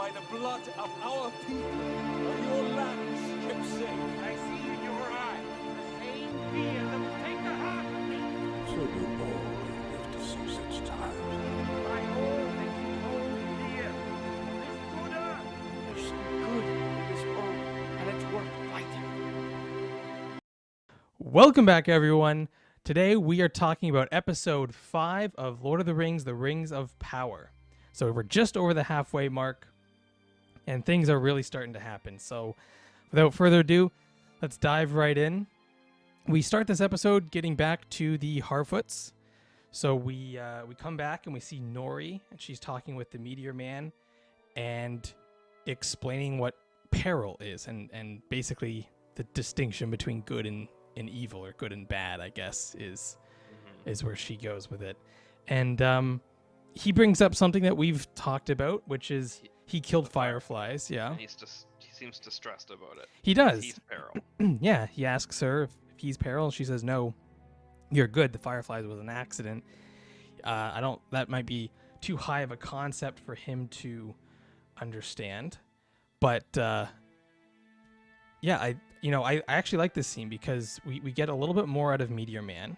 by the blood of our people are your lands kept safe. I see in your eyes the same fear that will take the heart of me. So do all who live to see such times. By all that you hold dear, this good earth. There's some good in this world, and it's worth fighting. Welcome back, everyone. Today we are talking about episode 5 of Lord of the Rings, The Rings of Power. So we're just over the halfway mark, and things are really starting to happen. So without further ado, let's dive right in. We start this episode getting back to the Harfoots. So we come back and we see Nori, and she's talking with the Meteor Man and explaining what peril is, and basically the distinction between good and evil, or good and bad, I guess, is where she goes with it. And he brings up something that we've talked about, which is he killed fireflies. Yeah, he seems distressed about it. He does. He's peril. Yeah, he asks her if he's peril. She says, "No, you're good. The fireflies was an accident." That might be too high of a concept for him to understand, but yeah, I actually like this scene because we get a little bit more out of Meteor Man.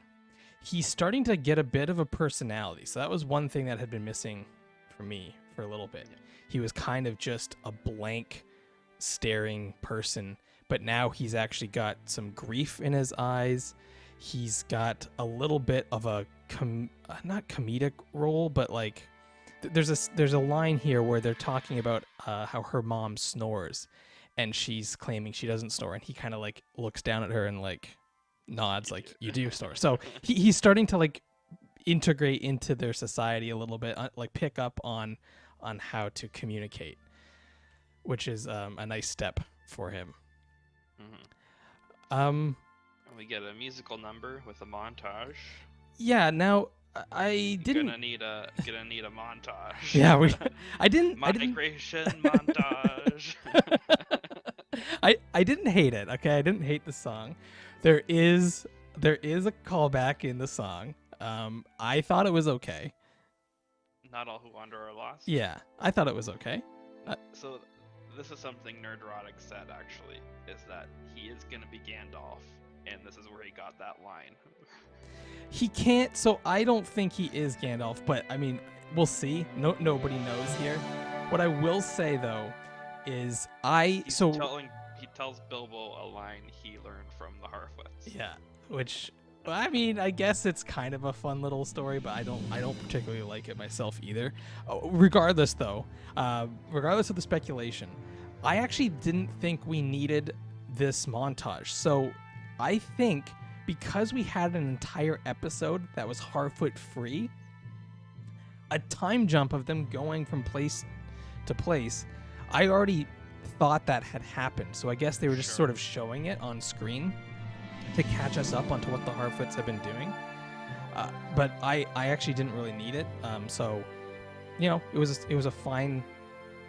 He's starting to get a bit of a personality. So that was one thing that had been missing for me for a little bit. He was kind of just a blank, staring person, but now he's actually got some grief in his eyes. He's got a little bit of a not comedic role, but like there's a line here where they're talking about how her mom snores, and she's claiming she doesn't snore, and he kind of like looks down at her and like nods like, you do snore. So he's starting to like integrate into their society a little bit, like pick up on how to communicate, which is a nice step for him. We get a musical number with a montage. Yeah, now I didn't Gonna need a montage. Yeah, I didn't Migration montage. I didn't hate it. Okay, I didn't hate the song. There is a callback in the song. I thought it was okay. Not all who wander are lost. Yeah, I thought it was okay. So this is something Nerdrotic said, actually, is that he is gonna be Gandalf, and this is where he got that line. He can't. So I don't think he is Gandalf, but I mean, we'll see. Nobody knows here. What I will say though is he tells Bilbo a line he learned from the Harfoots. Yeah, which, I mean, I guess it's kind of a fun little story, but I don't particularly like it myself either. Regardless though, regardless of the speculation, I actually didn't think we needed this montage. So I think because we had an entire episode that was Harfoot free, a time jump of them going from place to place, I already thought that had happened. So I guess they were just sort of showing it on screen to catch us up onto what the Harfoots have been doing. But I actually didn't really need it. So, it was a fine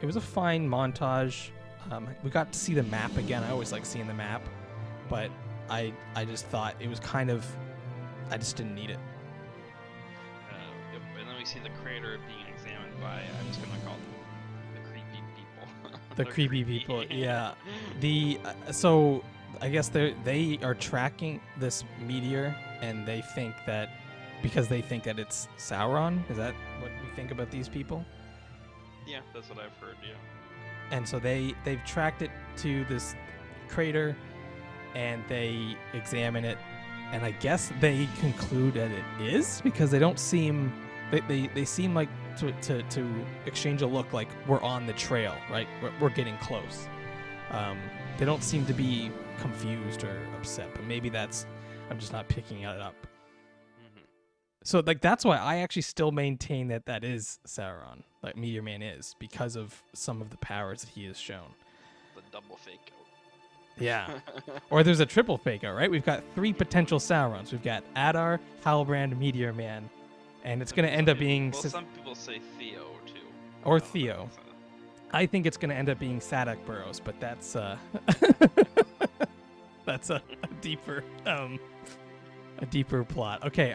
montage. We got to see the map again. I always like seeing the map, but I just thought it was I just didn't need it. And then we see the crater being examined by, I'm just gonna call them the creepy people. The creepy people, yeah. So I guess they are tracking this meteor, and they think that because they think that it's Sauron. Is that what we think about these people? Yeah, that's what I've heard. Yeah. And so they've tracked it to this crater, and they examine it, and I guess they conclude that it is, because they don't seem they seem like to exchange a look like we're on the trail, right? We're getting close. They don't seem to be confused or upset, but maybe I'm just not picking it up. So like that's why I actually still maintain that is Sauron, like Meteor Man is, because of some of the powers that he has shown. The double fake out. Yeah. Or there's a triple fake out, right? We've got 3 potential Saurons. We've got Adar, Halbrand, Meteor Man, and it's going to end up being... Well, some people say Theo, too. Or Theo. I think it's going to end up being Sadak Burrows, but that's that's a deeper plot. Okay,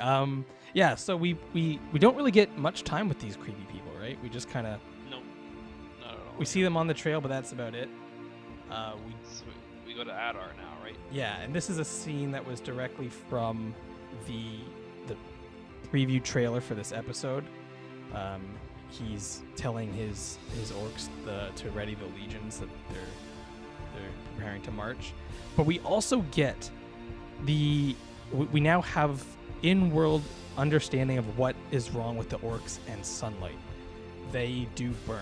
yeah, so we don't really get much time with these creepy people, right? We just kind of... Nope. Not at all. We see them on the trail, but that's about it. So we go to Adar now, right? Yeah, and this is a scene that was directly from the preview trailer for this episode. He's telling his orcs to ready the legions that they're preparing to march. But we also get we now have in-world understanding of what is wrong with the orcs and sunlight. They do burn.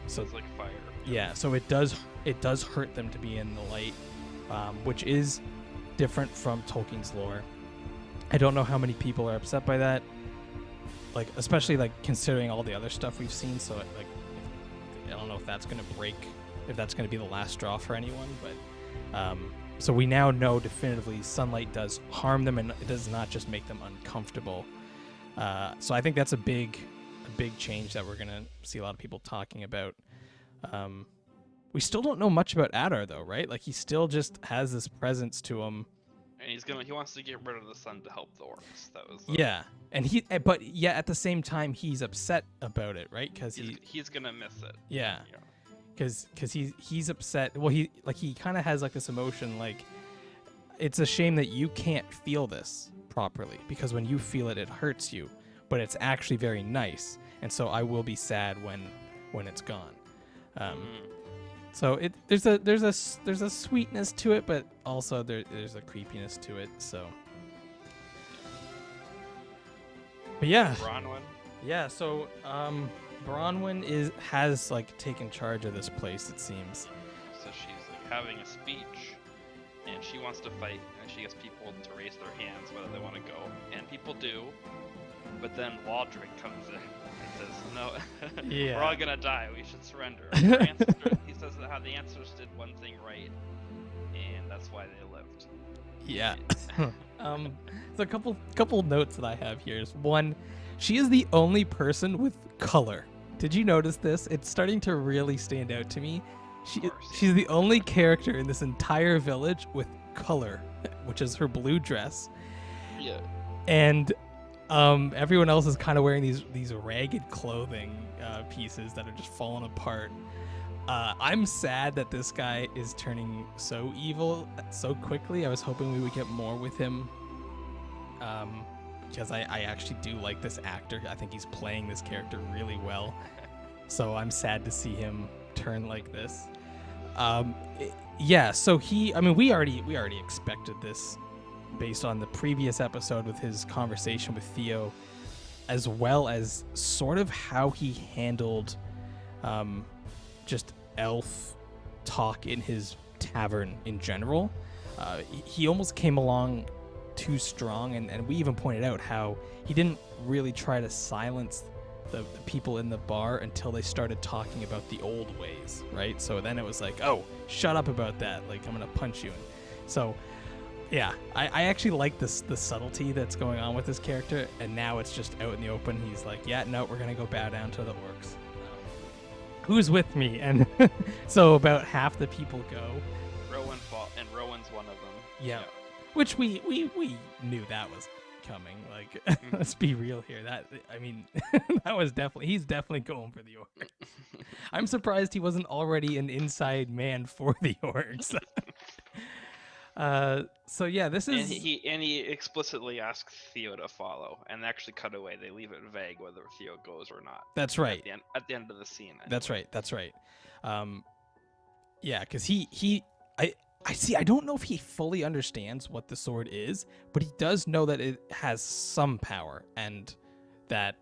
So it's like fire. Yeah, so it does hurt them to be in the light, which is different from Tolkien's lore. I don't know how many people are upset by that, like especially like considering all the other stuff we've seen. So like, I don't know if that's gonna be the last straw for anyone. But so we now know definitively sunlight does harm them, and it does not just make them uncomfortable. So I think that's a big change that we're gonna see a lot of people talking about. We still don't know much about Adar though, right? Like he still just has this presence to him. And he wants to get rid of the sun to help the orcs. That was Yeah, and but at the same time he's upset about it, right? Because he's gonna miss it. Yeah, because he's upset. Well, he kind of has like this emotion, like it's a shame that you can't feel this properly, because when you feel it, it hurts you, but it's actually very nice, and so I will be sad when it's gone. So there's a sweetness to it, but also there's a creepiness to it. So, but yeah, Bronwyn. Yeah. So Bronwyn has like taken charge of this place, it seems. So she's like having a speech, and she wants to fight, and she gets people to raise their hands whether they want to go, and people do. But then Waldrick comes in and says, "No, Yeah. we're all gonna die. We should surrender." He says that how the ancestors did one thing right, and that's why they lived. Yeah. So a couple notes that I have here is, one, she is the only person with color. Did you notice this? It's starting to really stand out to me. She's the only character in this entire village with color, which is her blue dress. Yeah. And everyone else is kind of wearing these ragged clothing pieces that are just falling apart. I'm sad that this guy is turning so evil so quickly. I was hoping we would get more with him, because I actually do like this actor. I think he's playing this character really well. So I'm sad to see him turn like this. Yeah. So we already expected this, based on the previous episode with his conversation with Theo, as well as sort of how he handled just elf talk in his tavern in general. He almost came along too strong, and we even pointed out how he didn't really try to silence the people in the bar until they started talking about the old ways, right? So then it was like, oh, shut up about that, like I'm gonna punch you. So yeah, I actually like the subtlety that's going on with this character, and now it's just out in the open. He's like, yeah, no, we're gonna go bow down to the orcs. Who's with me? And so about half the people go. Rowan fought, and Rowan's one of them. Yeah. Which we knew that was coming. Like, let's be real here. He's definitely going for the orcs. I'm surprised he wasn't already an inside man for the orcs. So yeah, this is. And he explicitly asks Theo to follow, and actually cut away. They leave it vague whether Theo goes or not. That's right. At the end of the scene. Anyway. That's right. Yeah, because I see. I don't know if he fully understands what the sword is, but he does know that it has some power, and that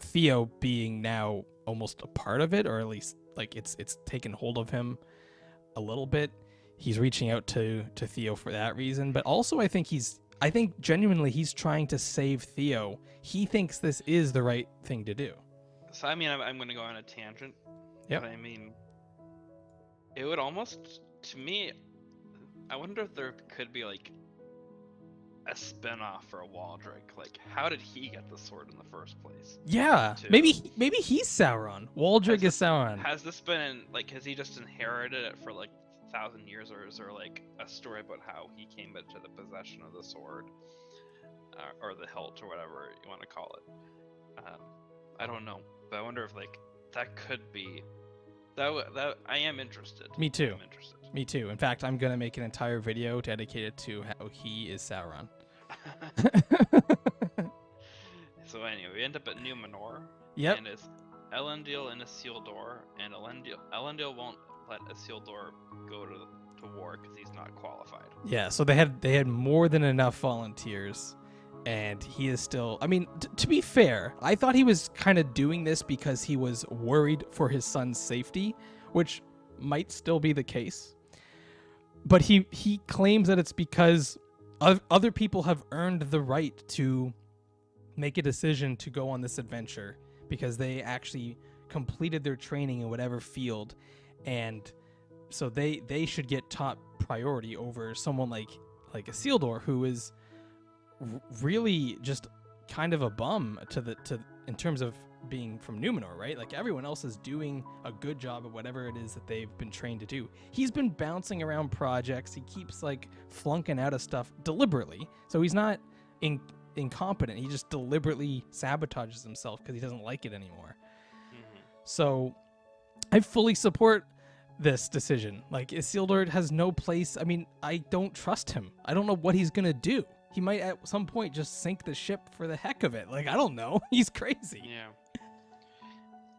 Theo being now almost a part of it, or at least like it's taken hold of him a little bit. He's reaching out to Theo for that reason, but also I think genuinely he's trying to save Theo. He thinks this is the right thing to do. So I mean, I'm going to go on a tangent. Yep. But I mean, it would almost, to me, I wonder if there could be like a spin-off for Waldrick. Like, how did he get the sword in the first place? Yeah, maybe he's Sauron. Waldrick is Sauron. Has this been like, has he just inherited it for like 1,000 years, or is there like a story about how he came into the possession of the sword, or the hilt, or whatever you want to call it? I don't know, but I wonder if like that could be. That I am interested. Me too. I'm interested. Me too. In fact, I'm gonna make an entire video dedicated to how he is Sauron. So anyway, we end up at Numenor. Yep. And it's Elendil and Isildur, and Elendil won't let Isildur go to war because he's not qualified. Yeah. So they had more than enough volunteers, and he is still. I mean, to be fair, I thought he was kind of doing this because he was worried for his son's safety, which might still be the case. But he claims that it's because other people have earned the right to make a decision to go on this adventure because they actually completed their training in whatever field, and so they should get top priority over someone like Isildur, who is really just kind of a bum in terms of being from Numenor, right? Like everyone else is doing a good job of whatever it is that they've been trained to do. He's been bouncing around projects. He keeps like flunking out of stuff deliberately. So he's not incompetent. He just deliberately sabotages himself because he doesn't like it anymore. Mm-hmm. So I fully support this decision. Like Isildur has no place. I mean, I don't trust him. I don't know what he's going to do. He might at some point just sink the ship for the heck of it. Like, I don't know. He's crazy. Yeah.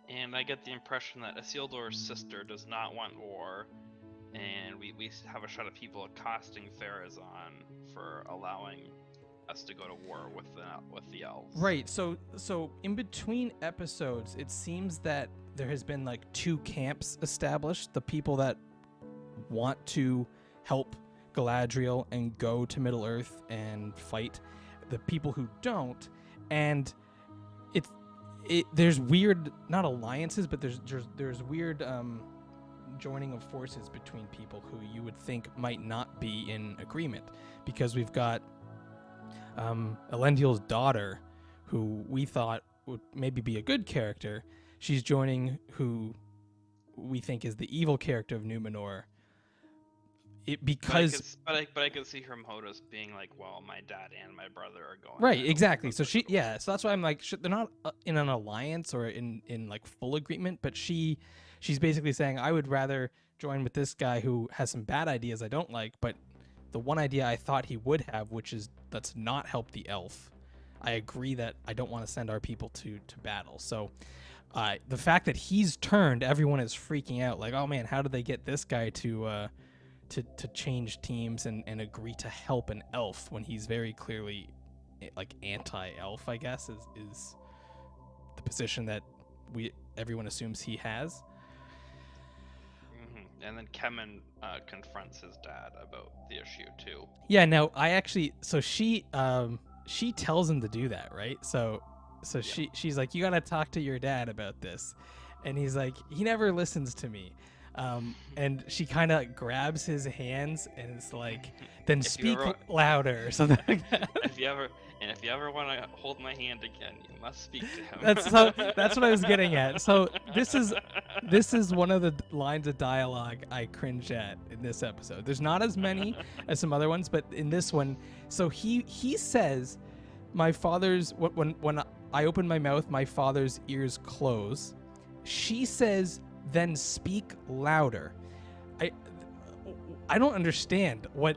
And I get the impression that Isildur's sister does not want war, and we have a shot of people accosting Pharazôn for allowing us to go to war with the elves. Right. So in between episodes, it seems that there has been like two camps established: the people that want to help Galadriel and go to Middle Earth and fight, the people who don't, and there's weird, not alliances, but there's weird joining of forces between people who you would think might not be in agreement, because we've got Elendil's daughter, who we thought would maybe be a good character. She's joining who we think is the evil character of Numenor. But I could see Hermhodas being like, well, my dad and my brother are going. Right, exactly. So so that's why I'm like, they're not in an alliance or in like full agreement, but she's basically saying, I would rather join with this guy who has some bad ideas I don't like, but the one idea I thought he would have, which is let's not help the elf. I agree that I don't want to send our people to battle. So the fact that he's turned, everyone is freaking out, like, oh man, how did they get this guy to change teams and agree to help an elf when he's very clearly like anti-elf, I guess is the position that everyone assumes he has. Mm-hmm. And then Kemen confronts his dad about the issue too. Yeah, no, so she tells him to do that, right? So yeah. She's like, you gotta talk to your dad about this, and he's like, he never listens to me. And she kind of grabs his hands and it's like, then speak louder or something like that. If you ever want to hold my hand again, you must speak to him. That's what I was getting at. So this is one of the lines of dialogue I cringe at in this episode. There's not as many as some other ones, but in this one, so he says, my father's, when I open my mouth, my father's ears close. She says, then speak louder. I don't understand what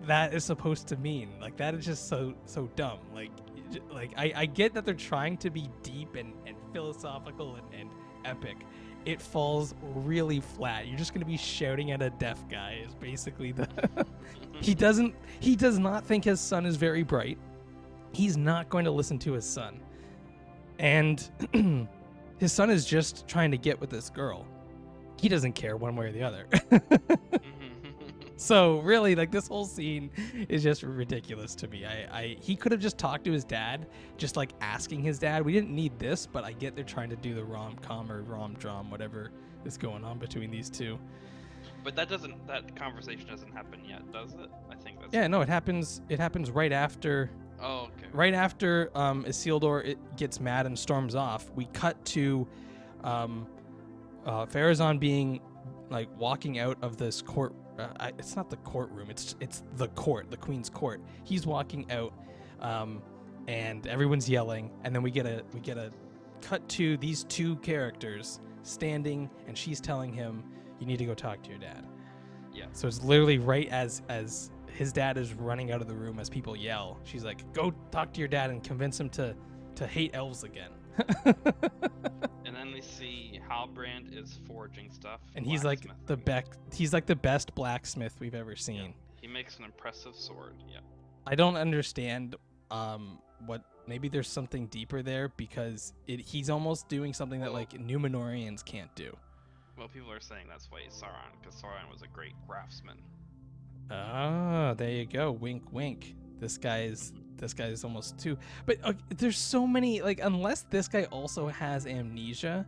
that is supposed to mean. Like, that is just so dumb. Like I get that they're trying to be deep and philosophical and epic. It falls really flat. You're just gonna be shouting at a deaf guy is basically the he does not think his son is very bright. He's not going to listen to his son. And his son is just trying to get with this girl. He doesn't care one way or the other. So really, like, this whole scene is just ridiculous to me. He could have just talked to his dad, just like asking his dad. We didn't need this, but I get they're trying to do the rom-com or rom-drom, whatever is going on between these two. But that conversation doesn't happen yet, does it? I think that's... Yeah, no, it happens right after... Oh, okay. Right after Isildur gets mad and storms off, we cut to Pharazôn being like walking out of this court. It's not the courtroom. It's the court, the Queen's court. He's walking out, and everyone's yelling. And then we get a cut to these two characters standing, and she's telling him, "You need to go talk to your dad." Yeah. So it's literally right as his dad is running out of the room as people yell. She's like, "Go talk to your dad and convince him to hate elves again." And then we see Halbrand is forging stuff. And he's like the best blacksmith we've ever seen. Yeah. He makes an impressive sword. Yeah. I don't understand what maybe there's something deeper there, because he's almost doing something that like Numenorians can't do. Well, people are saying that's why he's Sauron, because Sauron was a great craftsman. Ah, there you go. Wink, wink. This guy is almost too. But there's so many, like, unless this guy also has amnesia,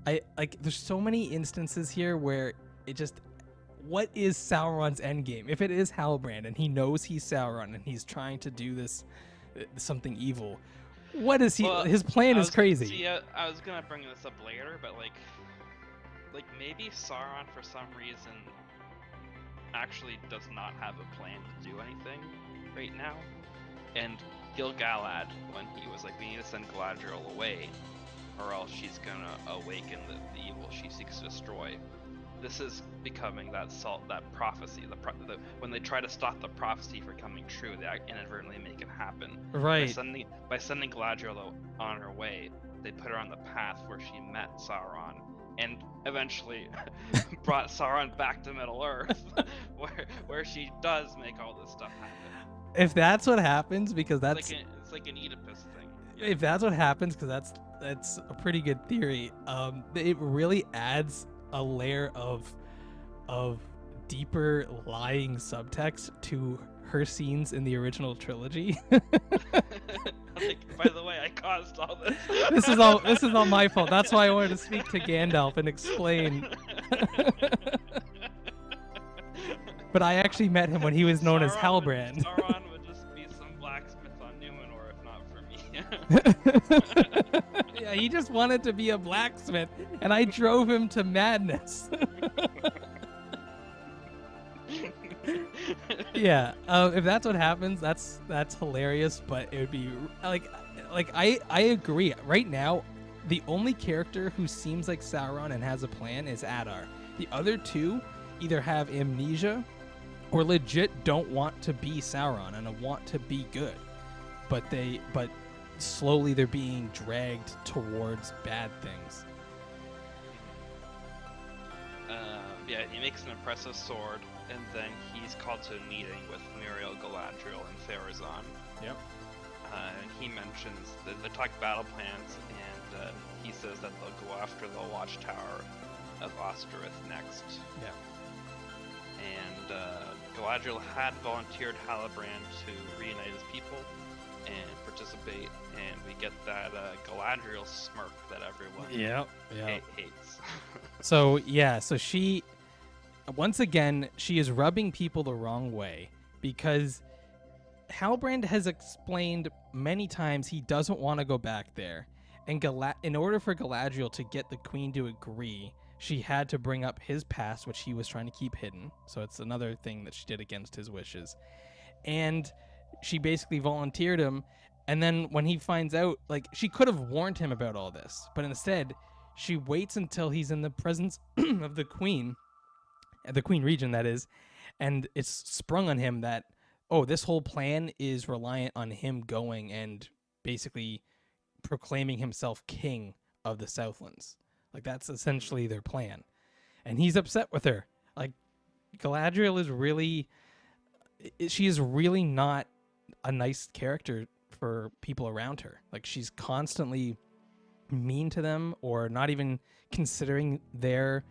there's so many instances here where it just, what is Sauron's endgame? If it is Halbrand and he knows he's Sauron and he's trying to do this something evil, what is he? Well, his plan is crazy. See, I was gonna bring this up later, but like maybe Sauron for some reason actually does not have a plan to do anything right now. And Gil-galad, when he was like, we need to send Galadriel away, or else she's gonna awaken the evil she seeks to destroy. This is becoming that prophecy. When they try to stop the prophecy from coming true, they inadvertently make it happen. Right. By sending Galadriel on her way, they put her on the path where she met Sauron, and eventually brought Sauron back to Middle Earth, where she does make all this stuff happen. If that's what happens, because that's it's like an Oedipus thing. Yeah. If that's what happens, because that's a pretty good theory. It really adds a layer of deeper lying subtext to her scenes in the original trilogy. Like, by the way, I caused all this. This is all my fault. That's why I wanted to speak to Gandalf and explain. But I actually met him when he was known as Halbrand. Sauron would just be some blacksmith on Numenor if not for me. Yeah, he just wanted to be a blacksmith, and I drove him to madness. Yeah, if that's what happens, that's hilarious. But it would be like I agree. Right now, the only character who seems like Sauron and has a plan is Adar. The other two either have amnesia or legit don't want to be Sauron and want to be good, but slowly they're being dragged towards bad things. Yeah, he makes an impressive sword, and then he's called to a meeting with Muriel, Galadriel, and Pharazôn. Yep. And he mentions that they talk battle plans, and he says that they'll go after the watchtower of Ostirith next. Yeah. And Galadriel had volunteered Halbrand to reunite his people and participate, and we get that Galadriel smirk that everyone hates. So she, once again, she is rubbing people the wrong way, because Halbrand has explained many times he doesn't want to go back there, and in order for Galadriel to get the queen to agree, she had to bring up his past, which he was trying to keep hidden. So it's another thing that she did against his wishes. And she basically volunteered him. And then when he finds out, like, she could have warned him about all this, but instead she waits until he's in the presence of the queen regent, that is. And it's sprung on him that, oh, this whole plan is reliant on him going and basically proclaiming himself king of the Southlands. Like, that's essentially their plan. And he's upset with her. Like, Galadriel she is really not a nice character for people around her. Like, she's constantly mean to them, or not even considering their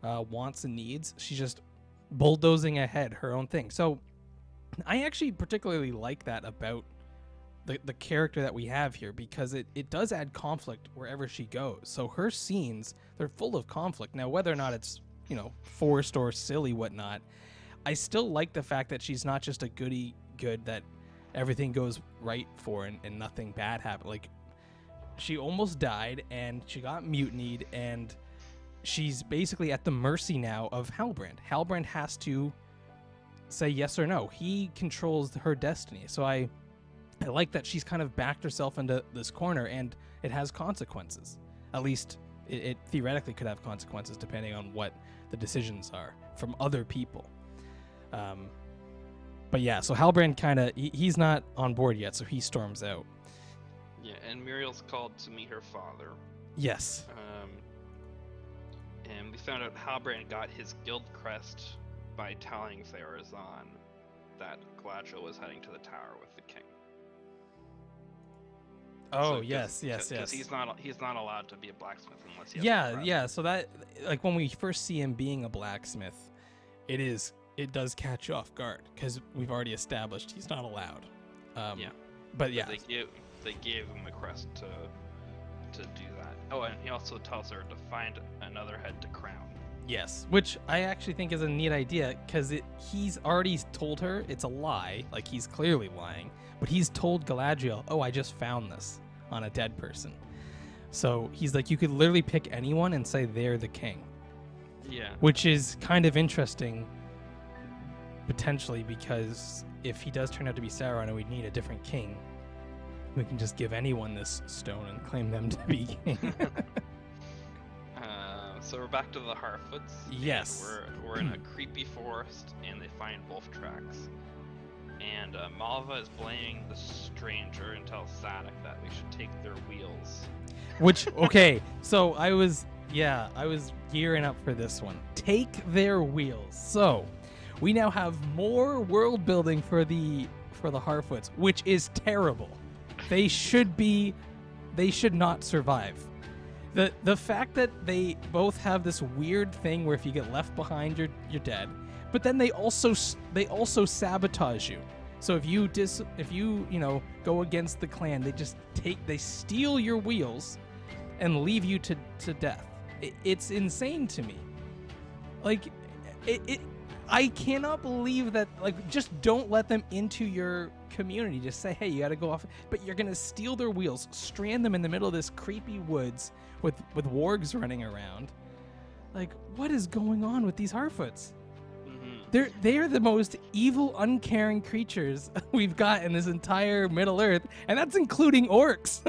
wants and needs. She's just bulldozing ahead her own thing. So I actually particularly like that about the character that we have here, because it does add conflict wherever she goes. So her scenes, they're full of conflict. Now, whether or not it's, forced or silly, whatnot, I still like the fact that she's not just a goody good that everything goes right for and nothing bad happened. Like, she almost died and she got mutinied, and she's basically at the mercy now of Halbrand. Halbrand has to say yes or no. He controls her destiny. So I like that she's kind of backed herself into this corner, and it has consequences, at least It theoretically could have consequences depending on what the decisions are from other people. But yeah, so Halbrand kind of he's not on board yet, so he storms out. Yeah, and Muriel's called to meet her father. Yes. And we found out Halbrand got his guild crest by telling Therazan that Galadriel was heading to the tower with the king. Oh, So, yes. Because he's not allowed to be a blacksmith unless he has a crest. Yeah. So that, like, when we first see him being a blacksmith, it does catch you off guard because we've already established he's not allowed. Yeah. But yeah. They gave him a crest to do that. Oh, and he also tells her to find another head to crown. Yes, which I actually think is a neat idea because he's already told her it's a lie, like he's clearly lying, but he's told Galadriel, oh, I just found this on a dead person. So he's like, you could literally pick anyone and say they're the king. Yeah. Which is kind of interesting, potentially, because if he does turn out to be Sauron and we need a different king, we can just give anyone this stone and claim them to be king. So we're back to the Harfoots. Yes. We're in a creepy forest, and they find wolf tracks. And Malva is blaming the stranger and tells Sadak that we should take their wheels. Which, okay, so I was gearing up for this one. Take their wheels. So we now have more world building for the Harfoots, which is terrible. They should not survive. The fact that they both have this weird thing where if you get left behind, you're dead. But then they also sabotage you. So if you go against the clan, they steal your wheels and leave you to death. It's insane to me. Like I cannot believe that. Like, just don't let them into your community. Just say, hey, you got to go off. But you're gonna steal their wheels, strand them in the middle of this creepy woods with wargs running around. Like, what is going on with these Harfoots? Mm-hmm. They're the most evil, uncaring creatures we've got in this entire Middle Earth, and that's including orcs.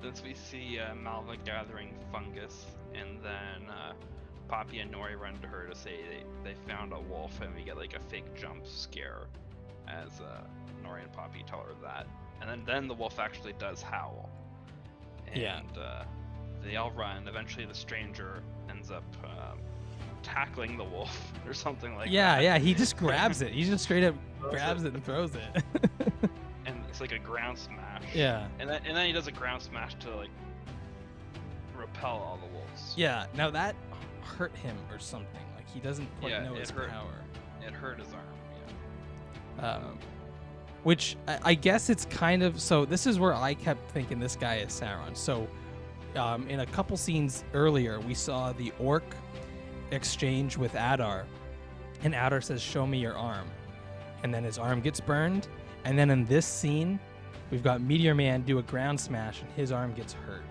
Since we see Malva gathering fungus, and then Poppy and Nori run to her to say they found a wolf, and we get like a fake jump scare as Nori and Poppy tell her that. And then the wolf actually does howl. And they all run. Eventually the stranger ends up tackling the wolf or something like that. Yeah, he just grabs it. He just straight up grabs it and throws it. And it's like a ground smash. Yeah. And then he does a ground smash to like repel all the wolves. Yeah, now that hurt him or something. Like, he doesn't quite know his power. It hurt his arm, yeah. Which I guess it's kind of, so this is where I kept thinking this guy is Sauron. So in a couple scenes earlier, we saw the orc exchange with Adar, and Adar says, show me your arm. And then his arm gets burned. And then in this scene, we've got Meteor Man do a ground smash and his arm gets hurt.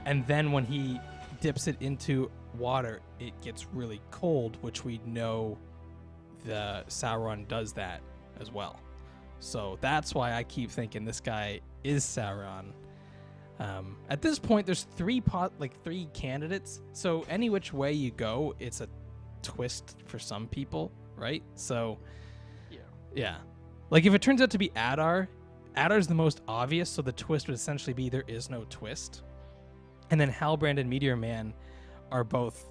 And then when he dips it into water, it gets really cold, which we know the Sauron does that as well. So that's why I keep thinking this guy is Sauron. At this point, there's three candidates. So any which way you go, it's a twist for some people, right? So yeah. Like, if it turns out to be Adar's the most obvious, so the twist would essentially be there is no twist. And then Halbrand and Meteor Man are both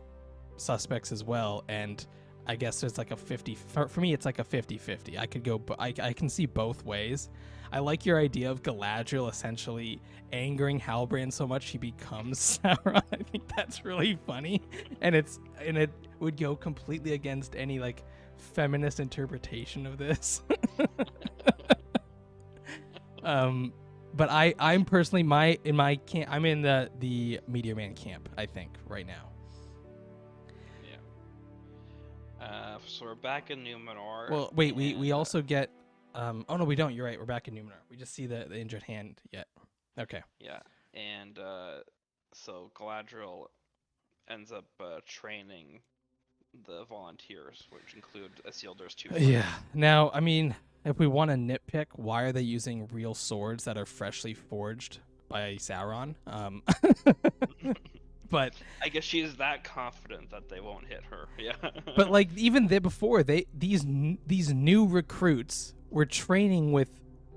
suspects as well, and I guess there's like a 50 for me. It's like a 50-50. I could go, I can see both ways. I like your idea of Galadriel essentially angering Halbrand so much he becomes Sauron. I think that's really funny, and it would go completely against any like feminist interpretation of this. But I'm personally I'm in the Meteor Man camp, I think, right now. So we're back in Numenor. Well, wait, we also get oh no, we don't. You're right. We're back in Numenor. We just see the injured hand yet. Okay. Yeah. And so Galadriel ends up training the volunteers, which include Isildur's two friends. Yeah. Now, I mean, if we want to nitpick, why are they using real swords that are freshly forged by Sauron. But I guess she's that confident that they won't hit her. Yeah. but like even before these new recruits were training with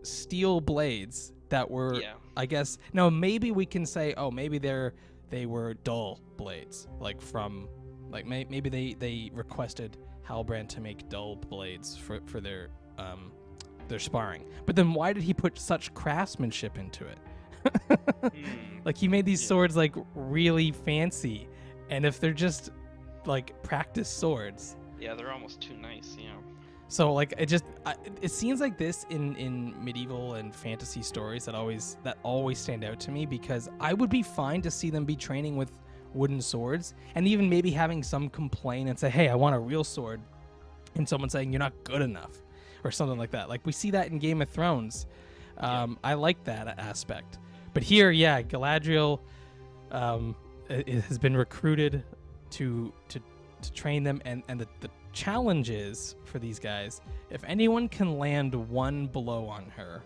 steel blades that were, I guess, now maybe we can say, oh, maybe they were dull blades, like from, like maybe they requested Halbrand to make dull blades for their sparring. But then why did he put such craftsmanship into it? Like he made these swords like really fancy, and if they're just like practice swords, they're almost too nice. So like it seems like this in medieval and fantasy stories that always stand out to me, because I would be fine to see them be training with wooden swords, and even maybe having some complain and say, hey, I want a real sword, and someone saying you're not good enough or something like that. Like we see that in Game of Thrones. I like that aspect. But here, Galadriel has been recruited to train them, and the challenge is for these guys, if anyone can land one blow on her,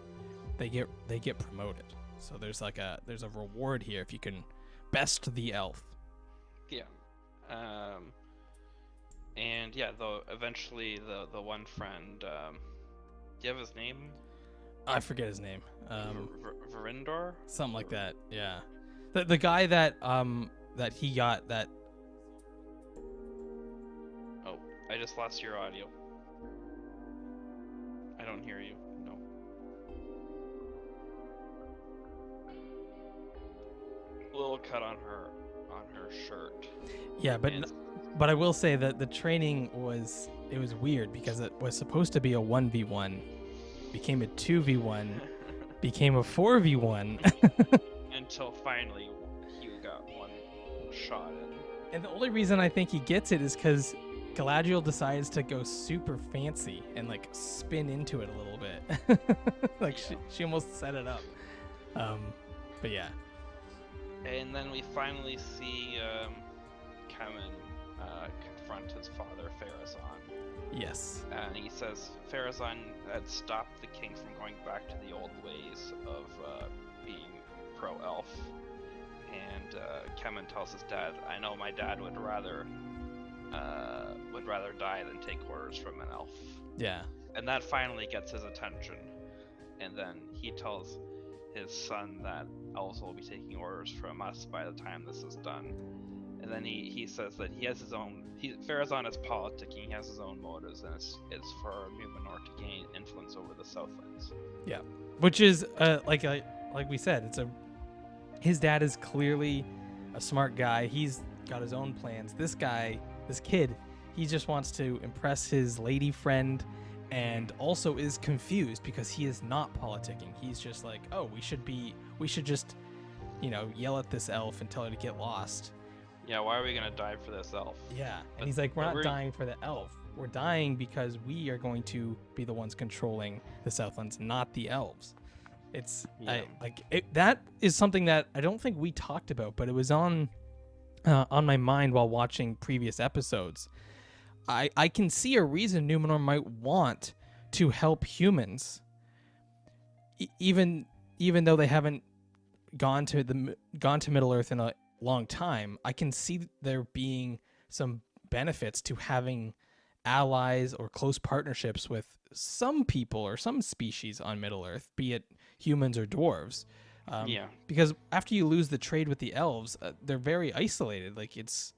they get promoted. So there's a reward here if you can best the elf. And though eventually the one friend, do you have his name? I forget his name. Verindor? Something like that. Yeah. The guy that he got that. Oh, I just lost your audio. I don't hear you. No. A little cut on her shirt. Yeah, but I will say that the training was weird, because it was supposed to be a 1v1, became a 2v1, became a 4v1 until finally Hugh got one shot in. And the only reason I think he gets it is because Galadriel decides to go super fancy and like spin into it a little bit. She almost set it up. But yeah. And then we finally see Kemen confront his father, Pharazôn. Yes. And he says Pharazôn had stopped the king from going back to the old ways of being pro-elf. And Kemen tells his dad, I know my dad would rather die than take orders from an elf. Yeah. And that finally gets his attention. And then he tells his son that elves will be taking orders from us by the time this is done. And then he says that he has his own. Pharazôn is politicking. He has his own motives, and it's for Numenor to gain influence over the Southlands. Yeah, which is like we said, his dad is clearly a smart guy. He's got his own plans. This kid, he just wants to impress his lady friend, and also is confused because he is not politicking. He's just like, oh, we should just, yell at this elf and tell her to get lost. Yeah, why are we gonna die for this elf? Yeah, and he's like, we're not dying for the elf. We're dying because we are going to be the ones controlling the Southlands, not the elves. That is something that I don't think we talked about, but it was on my mind while watching previous episodes. I can see a reason Numenor might want to help humans, even though they haven't gone to Middle Earth in a long time. I can see there being some benefits to having allies or close partnerships with some people or some species on Middle Earth, be it humans or dwarves. Because after you lose the trade with the elves, they're very isolated. Like it's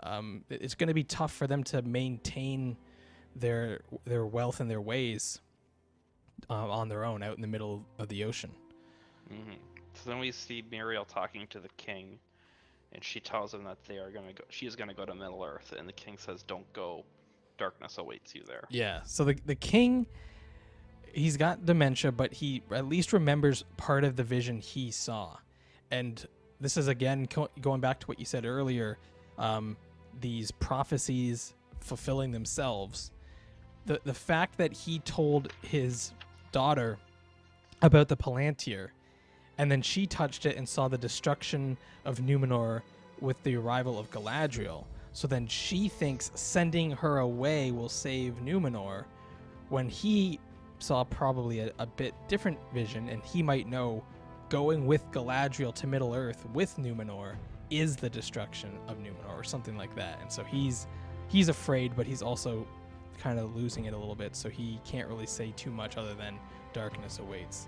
going to be tough for them to maintain their wealth and their ways on their own out in the middle of the ocean. Mm-hmm. So then we see Muriel talking to the king, and she tells him that she's gonna go to Middle Earth, and the king says, "Don't go. Darkness awaits you there." Yeah. So the king, he's got dementia, but he at least remembers part of the vision he saw, and this is again going back to what you said earlier. These prophecies fulfilling themselves. The fact that he told his daughter about the Palantir, and then she touched it and saw the destruction of Numenor with the arrival of Galadriel. So then she thinks sending her away will save Numenor, when he saw probably a bit different vision, and he might know going with Galadriel to Middle Earth with Numenor is the destruction of Numenor or something like that. And so he's afraid, but he's also kind of losing it a little bit, so he can't really say too much other than darkness awaits.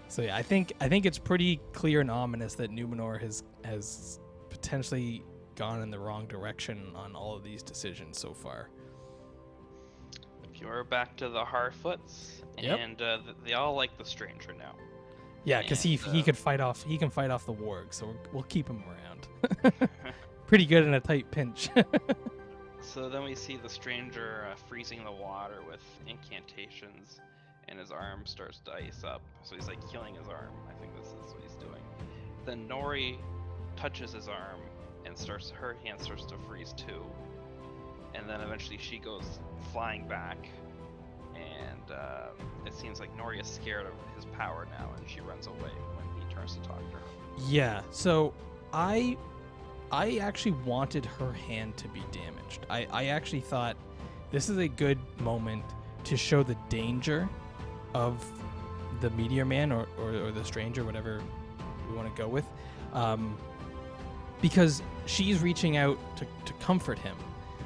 So yeah, I think it's pretty clear and ominous that Numenor has potentially gone in the wrong direction on all of these decisions so far. You're back to the Harfoots, and they all like the stranger now. Yeah, because he can fight off the warg, so we'll keep him around. Pretty good in a tight pinch. So then we see the stranger freezing the water with incantations, and his arm starts to ice up. So he's like healing his arm. I think this is what he's doing. Then Nori touches his arm, and her hand starts to freeze too. And then eventually she goes flying back, and it seems like Nori is scared of his power now, and she runs away when he turns to talk to her. Yeah, so I actually wanted her hand to be damaged. I actually thought this is a good moment to show the danger of the Meteor Man or the stranger, whatever we want to go with, because she's reaching out to comfort him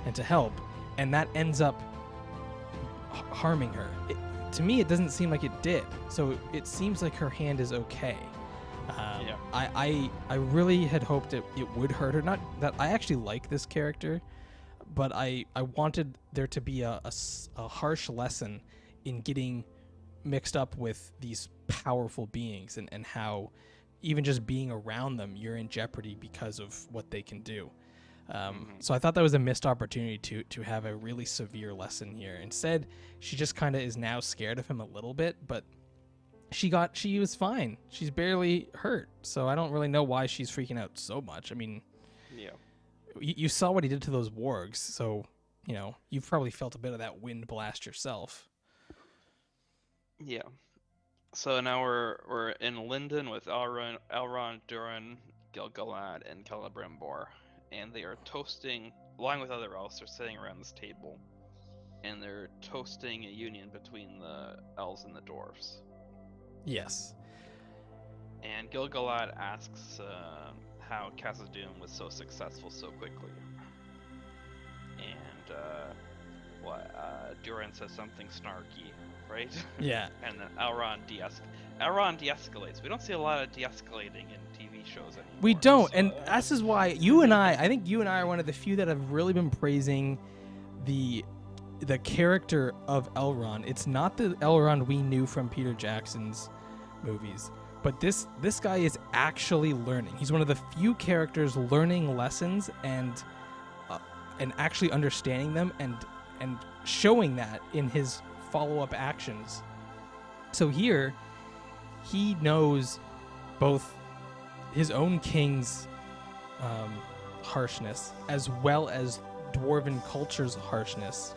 and to help, and that ends up harming her. To me, it doesn't seem like it did. So it seems like her hand is okay. I really had hoped it would hurt her. Not that I actually like this character, but I wanted there to be a harsh lesson in getting mixed up with these powerful beings and how even just being around them, you're in jeopardy because of what they can do. So I thought that was a missed opportunity to have a really severe lesson here. Instead, she just kind of is now scared of him a little bit, but she was fine. She's barely hurt, so I don't really know why she's freaking out so much. I mean, yeah, you saw what he did to those wargs, so you've probably felt a bit of that wind blast yourself. Yeah. So now we're in Lindon with Elrond, Durin, Gil-galad, and Celebrimbor, and they are toasting, along with other elves. They're sitting around this table, and they're toasting a union between the elves and the dwarves. Yes. And Gil-galad asks how Khazad-dûm was so successful so quickly. And Durin says something snarky, right? Yeah. And then Elrond de-escalates. We don't see a lot of de-escalating in TV shows anymore. We don't, so, and this is why I think you and I are one of the few that have really been praising the character of Elrond. It's not the Elrond we knew from Peter Jackson's movies, but this guy is actually learning. He's one of the few characters learning lessons and actually understanding them and showing that in his follow-up actions. So here, he knows both his own king's harshness as well as dwarven culture's harshness.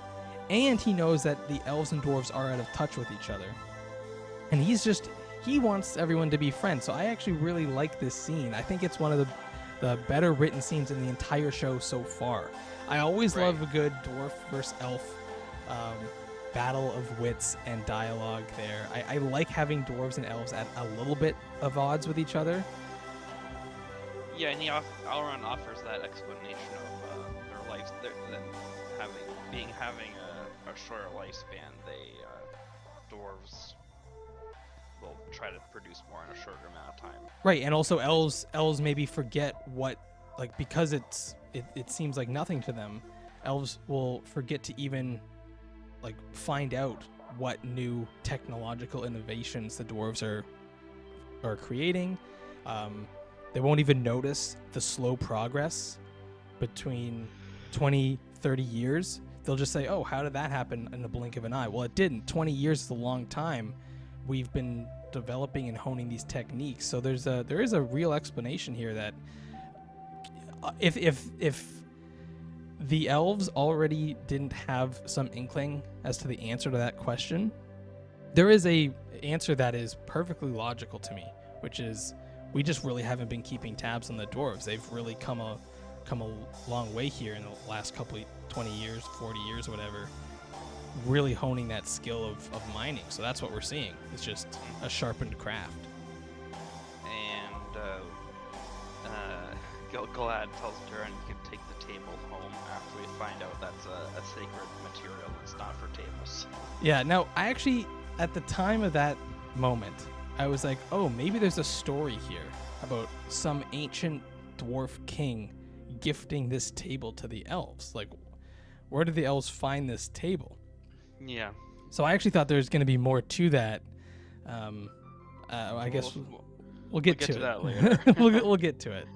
And he knows that the elves and dwarves are out of touch with each other. And he wants everyone to be friends. So I actually really like this scene. I think it's one of the better written scenes in the entire show so far. I always love a good dwarf versus elf battle of wits and dialogue there. I like having dwarves and elves at a little bit of odds with each other. Yeah, and Elrond offers that explanation of their lives. Having a shorter lifespan, dwarves will try to produce more in a shorter amount of time. Right, and also elves maybe forget what, like, because it seems like nothing to them. Elves will forget to even find out what new technological innovations the dwarves are creating. They won't even notice the slow progress between 20, 30 years. They'll just say, oh, how did that happen in the blink of an eye? Well, it didn't. 20 years is a long time. We've been developing and honing these techniques. So there is a real explanation here that if the elves already didn't have some inkling as to the answer to that question, there is a answer that is perfectly logical to me, which is we just really haven't been keeping tabs on the dwarves. They've really come a long way here in the last couple 20 years, 40 years, whatever, really honing that skill of mining. So that's what we're seeing. It's just a sharpened craft. Gil-galad tells Durin he can take the table home after we find out that's a sacred material that's not for tables. Yeah, no, I actually, at the time of that moment, I was like, oh, maybe there's a story here about some ancient dwarf king gifting this table to the elves. Like, where did the elves find this table? Yeah. So I actually thought there was going to be more to that. I guess we'll get to that it. later. we'll get to it.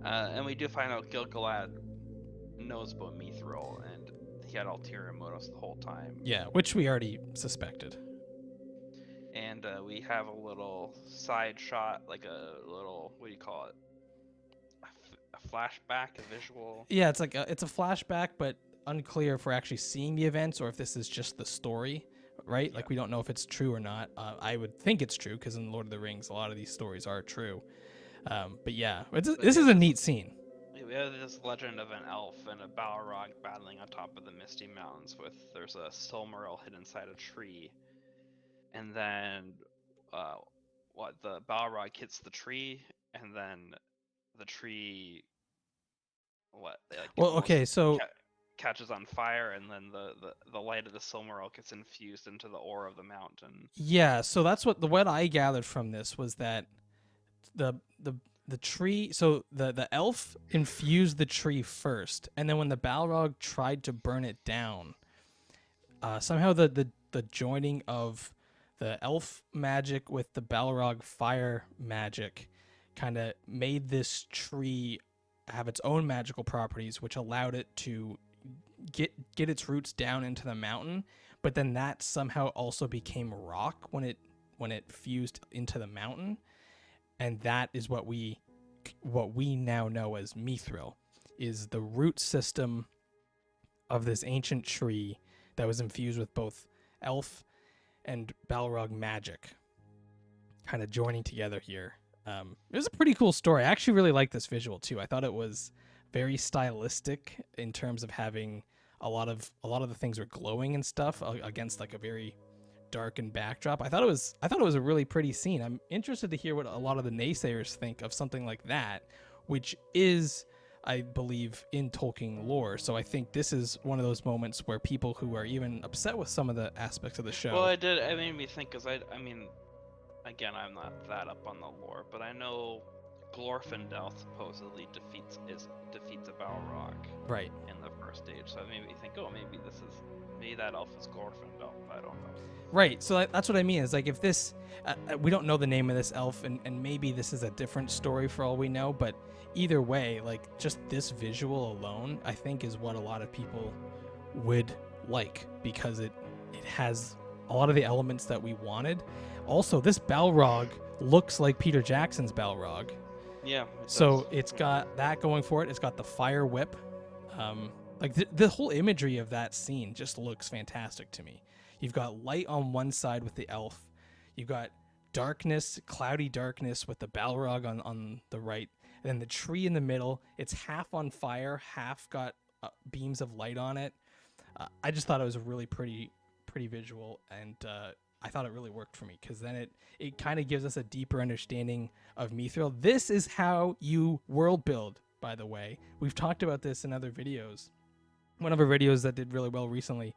And we do find out Gil-galad knows about Mithril, and he had ulterior motives the whole time. Yeah, which we already suspected. And we have a little side shot, like a little, what do you call it? A flashback, a visual? Yeah, it's like it's a flashback, but unclear if we're actually seeing the events or if this is just the story, right? Yeah. Like, we don't know if it's true or not. I would think it's true, because in Lord of the Rings, a lot of these stories are true. But yeah, this is a neat scene. We have this legend of an elf and a Balrog battling on top of the Misty Mountains there's a Silmaril hidden inside a tree. And then, the Balrog hits the tree, and then the tree, catches on fire, and then the light of the Silmaril gets infused into the ore of the mountain. Yeah, so that's what I gathered from this was that the tree, so the elf infused the tree first, and then when the Balrog tried to burn it down, somehow the joining of the elf magic with the Balrog fire magic kind of made this tree have its own magical properties, which allowed it to get its roots down into the mountain. But then that somehow also became rock when it fused into the mountain, and that is what we now know as Mithril, is the root system of this ancient tree that was infused with both elf and Balrog magic kind of joining together here. It was a pretty cool story. I actually really liked this visual too. I thought it was very stylistic in terms of having a lot of the things were glowing and stuff against like a very darkened backdrop. I thought it was a really pretty scene. I'm interested to hear what a lot of the naysayers think of something like that, which is, I believe, in Tolkien lore. So I think this is one of those moments where people who are even upset with some of the aspects of the show. Well, it made me think, because I mean, again, I'm not that up on the lore, but I know Glorfindel supposedly defeats a Balrog right in the first stage. So it made me think, maybe that elf is Glorfindel. I don't know. Right, so that's what I mean. Is like, if this, we don't know the name of this elf, and maybe this is a different story for all we know, but either way, like, just this visual alone, I think, is what a lot of people would like, because it has a lot of the elements that we wanted. Also, this Balrog looks like Peter Jackson's Balrog. Yeah. So it's got that going for it. It's got the fire whip. Like, the whole imagery of that scene just looks fantastic to me. You've got light on one side with the elf. You've got darkness, cloudy darkness with the Balrog on the right. And then the tree in the middle. It's half on fire, half got beams of light on it. I just thought it was a really pretty visual, and I thought it really worked for me, because then it kind of gives us a deeper understanding of Mithril. This is how you world build, by the way. We've talked about this in other videos. One of our videos that did really well recently,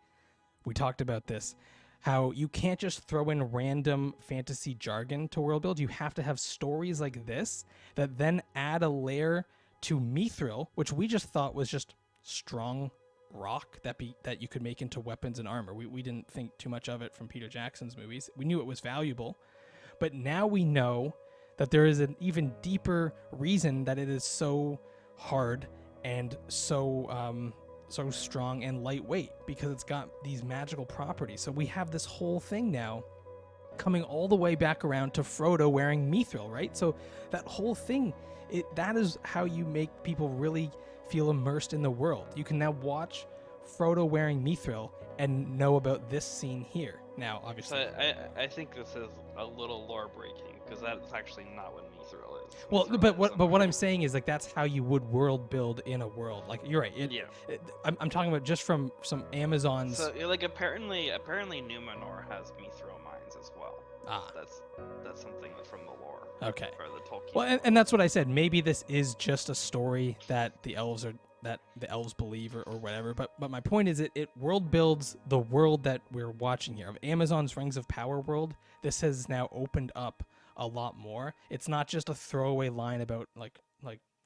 we talked about this, how you can't just throw in random fantasy jargon to world build. You have to have stories like this that then add a layer to Mithril, which we just thought was just strong rock that you could make into weapons and armor. We didn't think too much of it from Peter Jackson's movies. We knew it was valuable, but now we know that there is an even deeper reason that it is so hard and so strong and lightweight, because it's got these magical properties. So we have this whole thing now coming all the way back around to Frodo wearing Mithril, right? So that whole thing, that is how you make people really feel immersed in the world. You can now watch Frodo wearing Mithril and know about this scene here. Now, obviously, so I think this is a little lore breaking, because that's actually not what Mithril is. Well, Mithril but what I'm saying is, like, that's how you would world build in a world. Like, you're right. I'm talking about just from some Amazon's. So, like, apparently Numenor has Mithril mines as well. Ah. That's something from the lore. Okay. Or the Tolkien. Well, lore. and that's what I said. Maybe this is just a story that the elves believe or whatever. But my point is, it world builds the world that we're watching here of Amazon's Rings of Power world. This has now opened up a lot more. It's not just a throwaway line about like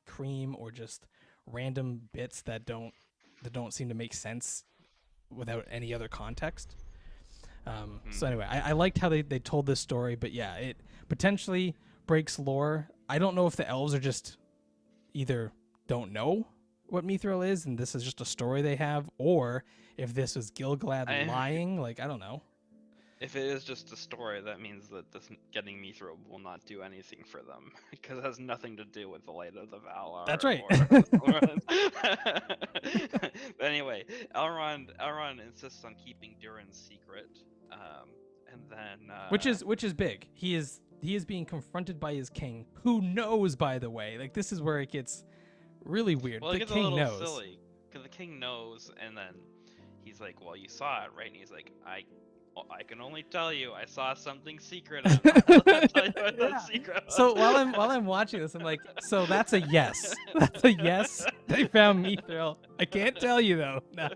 cream or just random bits that don't seem to make sense without any other context. So anyway, I liked how they told this story, but yeah, it potentially breaks lore. I don't know if the elves are just either don't know what Mithril is and this is just a story they have, or if this was Gil-galad lying. Like, I don't know. If it is just a story, that means that this getting Mithril will not do anything for them because it has nothing to do with the Light of the Valar. That's right. But anyway, Elrond insists on keeping Durin's secret, and then which is big. He is being confronted by his king, who knows, by the way. Like, this is where it gets really weird. Well, the it gets king a little knows. silly because the king knows, and then he's like, "Well, you saw it, right?" And he's like, I can only tell you I saw something secret. I'm not allowed to tell you what the secret was. So while I'm watching this, I'm like, so that's a yes. That's a yes. They found Mithril. I can't tell you though. No.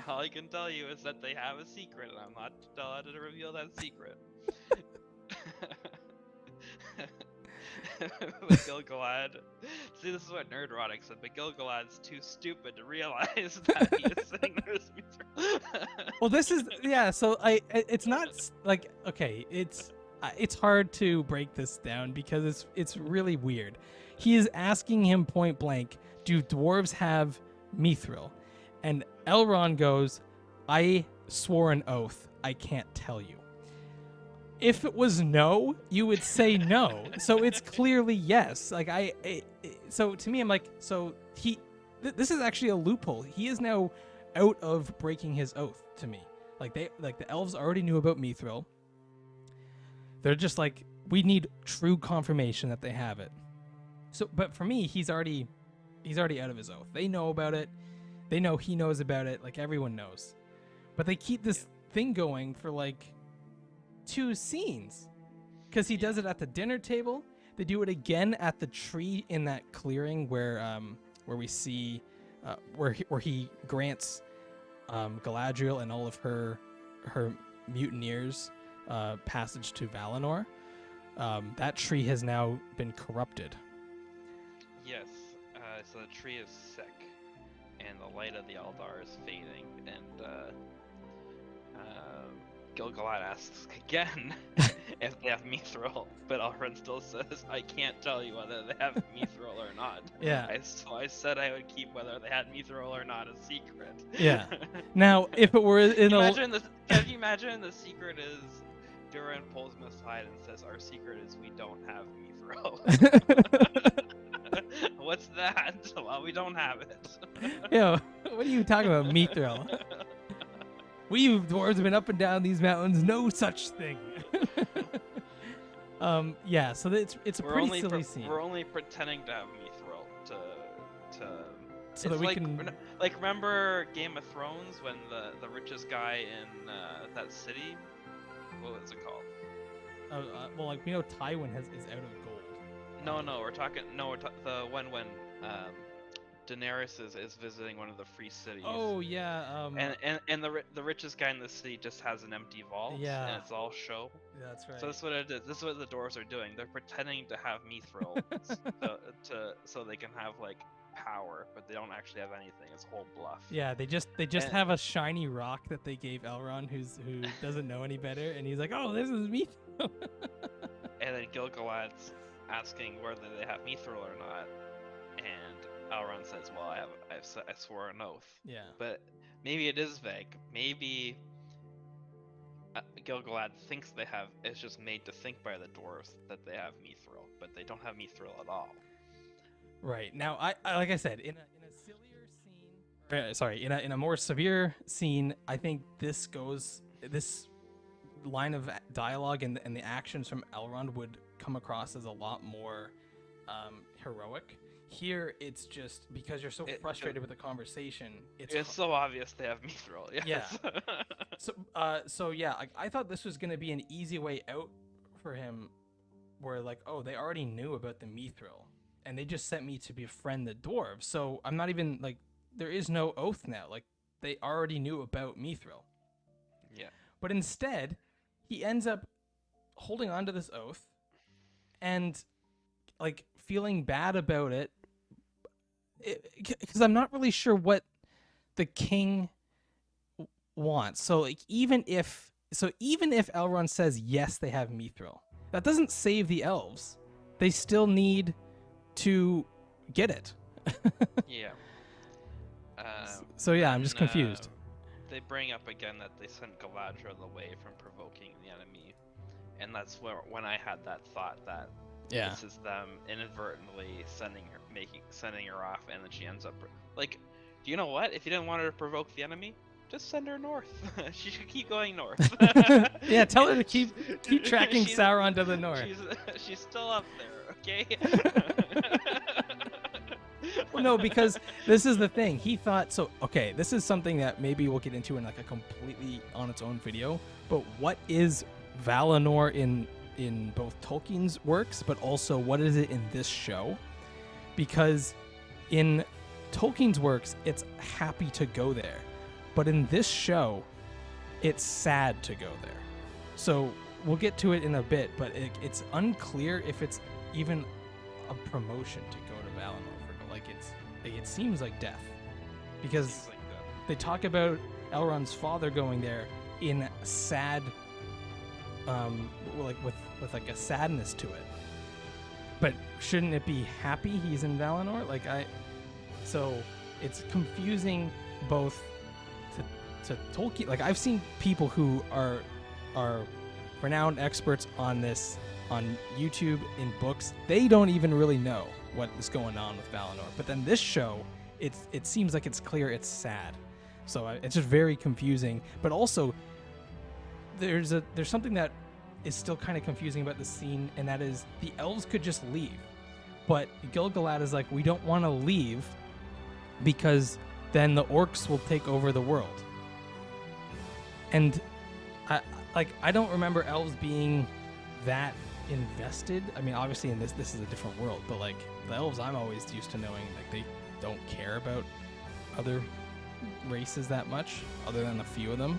All I can tell you is that they have a secret, and I'm not allowed to reveal that secret. With Gil-galad, see, this is what Nerdrotic said, but Gil-galad's too stupid to realize that he is sitting there with Mithril. Well, this is so it's not like, okay, it's hard to break this down because it's really weird. He is asking him point blank, do dwarves have Mithril? And Elrond goes, I swore an oath, I can't tell you. If it was no, you would say no. So it's clearly yes. Like, so to me, I'm like, so this is actually a loophole. He is now out of breaking his oath to me. Like, the elves already knew about Mithril. They're just like, we need true confirmation that they have it. So, but for me, he's already out of his oath. They know about it. They know he knows about it. Like, everyone knows. But they keep this thing going for like 2 scenes, because he does it at the dinner table. They do it again at the tree in that clearing where we see where he grants Galadriel and all of her mutineers passage to Valinor. That tree has now been corrupted. Yes, so the tree is sick, and the light of the Eldar is fading, and Gil-galad asks again if they have Mithril, but Elrond still says, I can't tell you whether they have Mithril or not. Yeah. So I said I would keep whether they had Mithril or not a secret. Yeah. Now, if it were in can you imagine the secret is Durin pulls him aside and says, our secret is we don't have Mithril. What's that? Well, we don't have it. Yo, what are you talking about, Mithril? We dwarves have been up and down these mountains. No such thing. Yeah. So it's a pretty silly scene. We're only pretending to have Mithril so that we like, can. Like, remember Game of Thrones when the richest guy in that city, what was it called? Well, like, we know Tywin is out of gold. No, we're talking. No, the one when Daenerys is visiting one of the free cities. Oh yeah. And the richest guy in the city just has an empty vault. Yeah. And it's all show. Yeah, that's right. So that's what it is. This is what the dwarves are doing. They're pretending to have Mithril so they can have like power, but they don't actually have anything. It's a whole bluff. Yeah, they just have a shiny rock that they gave Elrond, who doesn't know any better, and he's like, oh, this is Mithril. And then Gil-galad's asking whether they have Mithril or not, and Elrond says, well, I swore an oath. Yeah. But maybe it is vague. Maybe Gil-galad thinks they have. It's just made to think by the dwarves that they have Mithril, but they don't have Mithril at all. Right. Now, I like I said, in a sillier scene, in a more severe scene, I think this line of dialogue and the actions from Elrond would come across as a lot more heroic. Here, it's just because you're so frustrated with the conversation. It's so obvious they have mithril. Yes. Yeah. So yeah, I thought this was gonna be an easy way out for him, where like, oh, they already knew about the mithril, and they just sent me to befriend the dwarves. So I'm not even like, there is no oath now. Like, they already knew about mithril. Yeah. But instead, he ends up holding on to this oath, and like feeling bad about it, because I'm not really sure what the king wants. So like, even if Elrond says yes, they have mithril, that doesn't save the elves. They still need to get it. Yeah. So yeah, I'm just confused. They bring up again that they sent Galadriel away from provoking the enemy, and that's when I had that thought that this is them inadvertently sending her off, and then she ends up like, do you know what? If you didn't want her to provoke the enemy, just send her north. She should keep going north. Yeah, tell her to keep tracking Sauron to the north. She's still up there, okay? Well, no, because this is the thing. He thought, so, okay, this is something that maybe we'll get into in like a completely on its own video, but what is Valinor in both Tolkien's works, but also what is it in this show? Because in Tolkien's works, it's happy to go there, but in this show, it's sad to go there. So we'll get to it in a bit, but it's unclear if it's even a promotion to go to Valinor. It seems like death, because they talk about Elrond's father going there in sad, like with like a sadness to it. But shouldn't it be happy he's in Valinor? So it's confusing both to Tolkien. Like, I've seen people who are renowned experts on this on YouTube, in books. They don't even really know what is going on with Valinor. But then this show, it seems like it's clear it's sad. So it's just very confusing. But also, there's something that is still kind of confusing about the scene, and that is the elves could just leave. But Gil-galad is like, we don't want to leave because then the orcs will take over the world. And I don't remember elves being that invested. I mean, obviously in this is a different world, but like the elves I'm always used to knowing, like, they don't care about other races that much, other than a few of them.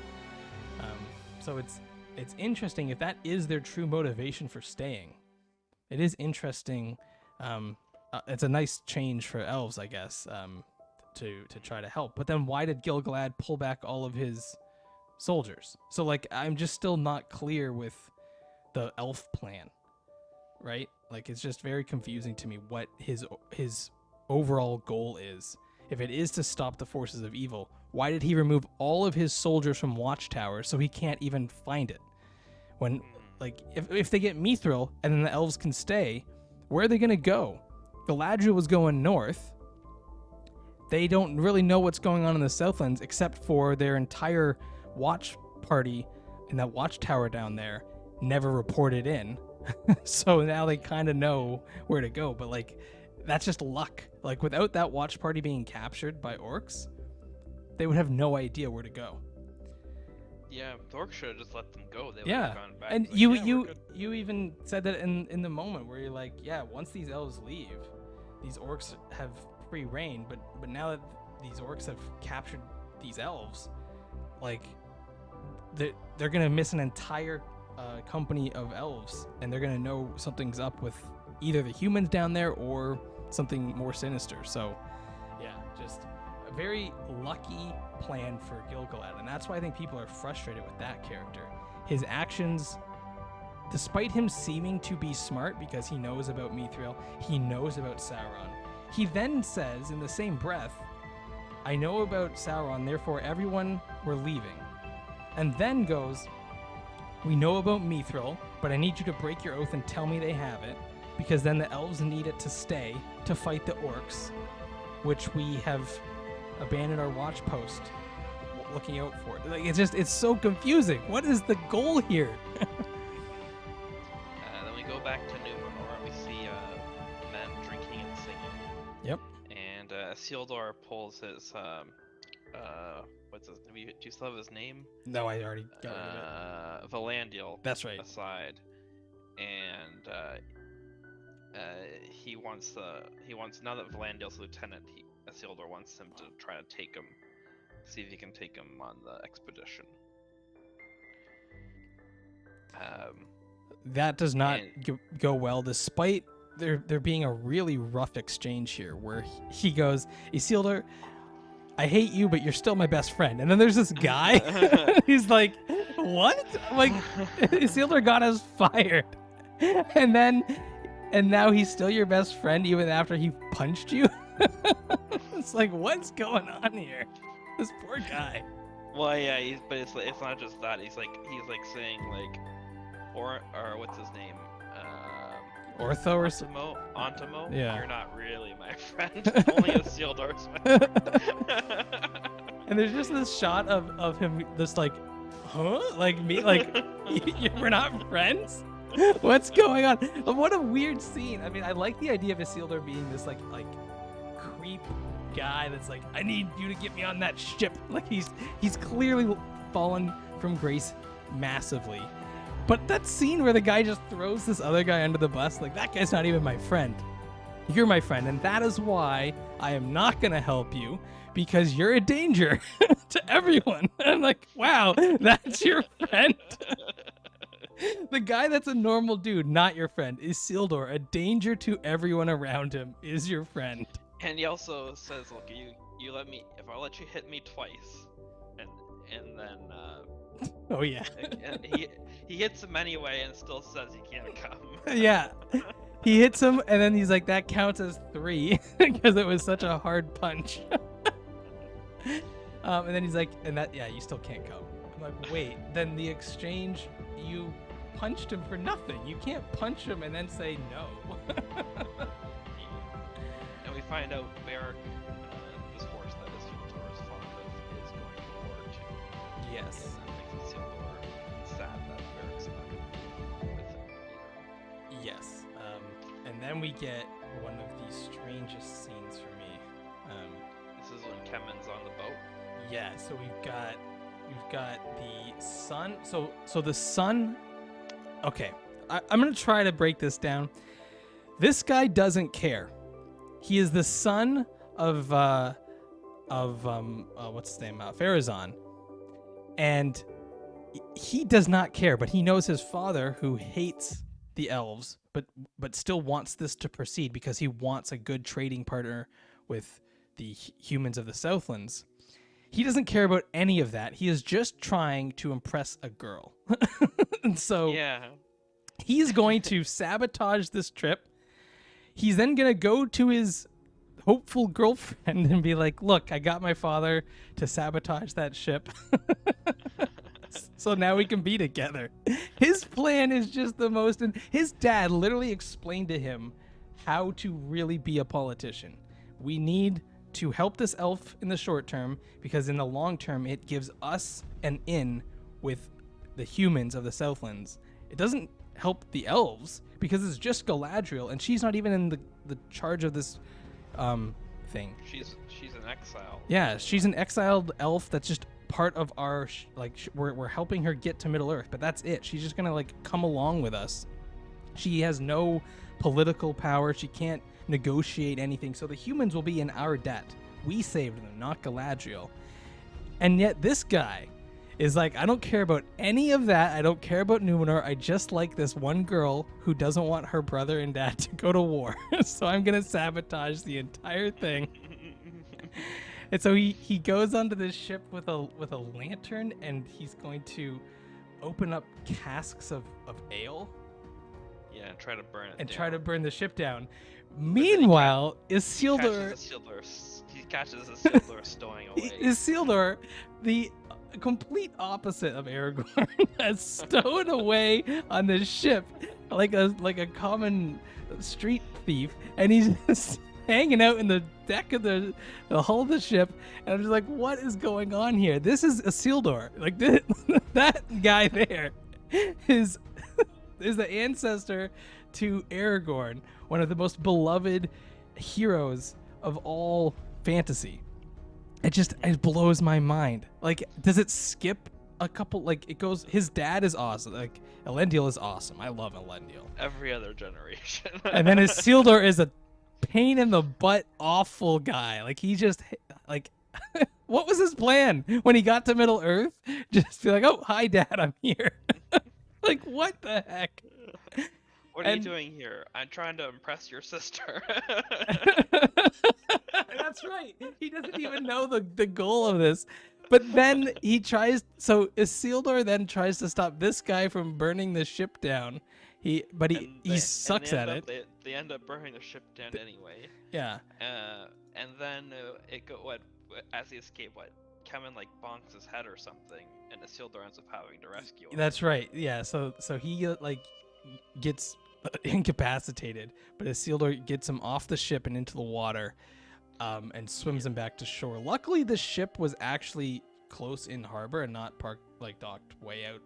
So it's interesting if that is their true motivation for staying. It is interesting. It's a nice change for elves, I guess, to try to help. But then why did Gil-galad pull back all of his soldiers? So like, I'm just still not clear with the elf plan, right? Like, it's just very confusing to me what his overall goal is. If it is to stop the forces of evil, why did he remove all of his soldiers from Watchtower so he can't even find it? When, like, if they get mithril and then the elves can stay, where are they gonna go? Galadriel was going north. They don't really know what's going on in the Southlands except for their entire watch party in that watchtower down there never reported in. So now they kind of know where to go, but like, that's just luck. Like, without that watch party being captured by orcs, they would have no idea where to go. Yeah, the orcs should have just let them go. They would Yeah, have gone back. and like, you even said that in the moment where you're like, yeah, once these elves leave, these orcs have free reign, but now that these orcs have captured these elves, like, they're gonna miss an entire company of elves, and they're gonna know something's up with either the humans down there or something more sinister. So yeah, just a very lucky plan for Gil-galad, and that's why I think people are frustrated with that character. His actions, despite him seeming to be smart because he knows about mithril, he knows about Sauron, he then says in the same breath, I know about Sauron, therefore everyone, we're leaving. And then goes, we know about mithril, but I need you to break your oath and tell me they have it, because then the elves need it to stay to fight the orcs, which we have abandoned our watch post looking out for. Like, it's so confusing. What is the goal here? Then we go back to Numenor and we see men drinking and singing. Isildur pulls his what's his? Do you still have his name? No, I already got rid of it. Valandiel. That's right. Aside, and he wants now that Valandiel's lieutenant, Isildur wants him to try to take him, see if he can take him on the expedition. That does not go well, despite there being a really rough exchange here, where he goes, Isildur, I hate you, but you're still my best friend. And then there's this guy. He's like, what? I'm like, Isildur got us fired. And now he's still your best friend even after he punched you? It's like, what's going on here? This poor guy. Well, yeah, but it's not just that. He's like saying like, or what's his name? Ortho or something? Ontimo? Yeah. You're not really my friend. Only Isildur's my friend. And there's just this shot of him just like, huh? Like me, like, we're not friends? What's going on? What a weird scene. I mean, I like the idea of Isildur being this like creep guy that's like, I need you to get me on that ship. Like he's clearly fallen from grace massively. But that scene where the guy just throws this other guy under the bus, like, that guy's not even my friend. You're my friend, and that is why I am not going to help you, because you're a danger to everyone. And I'm like, wow, that's your friend? The guy that's a normal dude, not your friend, is Isildur. A danger to everyone around him is your friend. And he also says, look, you let me, if I let you hit me twice, and then oh yeah. and he hits him anyway and still says he can't come. Yeah. He hits him and then he's like, that counts as 3 because it was such a hard punch. And then he's like, and that, yeah, you still can't come. I'm like, wait, then the exchange, you punched him for nothing. You can't punch him and then say no. And we find out Beric, this horse that Isildur is fond of, is going to war too. Yes. And that makes Isildur sad that Beric's not with him either. Yes. And then we get one of the strangest scenes for me. This is when Kemen's on the boat. Yeah, so we've got the sun. So the sun. Okay, I'm gonna try to break this down. This guy doesn't care. He is the son of what's his name? Pharazôn, and he does not care. But he knows his father, who hates the elves, but still wants this to proceed because he wants a good trading partner with the humans of the Southlands. He doesn't care about any of that. He is just trying to impress a girl. And so Yeah. he's going to sabotage this trip. He's then going to go to his hopeful girlfriend and be like, look, I got my father to sabotage that ship. So now we can be together. His plan is just the most... And his dad literally explained to him how to really be a politician. We need to help this elf in the short term, because in the long term, it gives us an in with the humans of the Southlands. It doesn't help the elves, because it's just Galadriel, and she's not even in the charge of this thing. She's an exile. Yeah, she's an exiled elf that's just part of our we're helping her get to Middle Earth, but that's it. She's just gonna like come along with us. She has no political power. She can't negotiate anything. So the humans will be in our debt. We saved them, not Galadriel. And yet this guy is like, I don't care about any of that. I don't care about Numenor. I just like this one girl who doesn't want her brother and dad to go to war. So I'm gonna sabotage the entire thing. And so he goes onto this ship with a lantern, and he's going to open up casks of ale. Yeah, and try to burn it And down. try to burn the ship down. Meanwhile, Isildur He catches Isildur stowing away. Isildur, the complete opposite of Aragorn, has stowed away on this ship like a common street thief, and he's just hanging out in the deck of the hull of the ship, and I'm just like, what is going on here? This is Isildur. Like that guy there is the ancestor to Aragorn, one of the most beloved heroes of all fantasy. It blows my mind. Like, does it skip a couple? Like, it goes. His dad is awesome. Like, Elendil is awesome. I love Elendil. Every other generation. And then Isildur is a pain in the butt, awful guy. Like, he just like. What was his plan when he got to Middle Earth? Just be like, oh, hi, Dad, I'm here. Like, what the heck? What are you doing here? I'm trying to impress your sister. That's right. He doesn't even know the goal of this. But then he tries. So Isildur then tries to stop this guy from burning the ship down. He sucks at it. They end up burning the ship down anyway. Yeah. And then as he escaped, Kevin like bonks his head or something, and Isildur ends up having to rescue him. That's right. Yeah. So he like gets incapacitated, but Isildur gets him off the ship and into the water, and swims him back to shore. Luckily, the ship was actually close in harbor and not docked way out,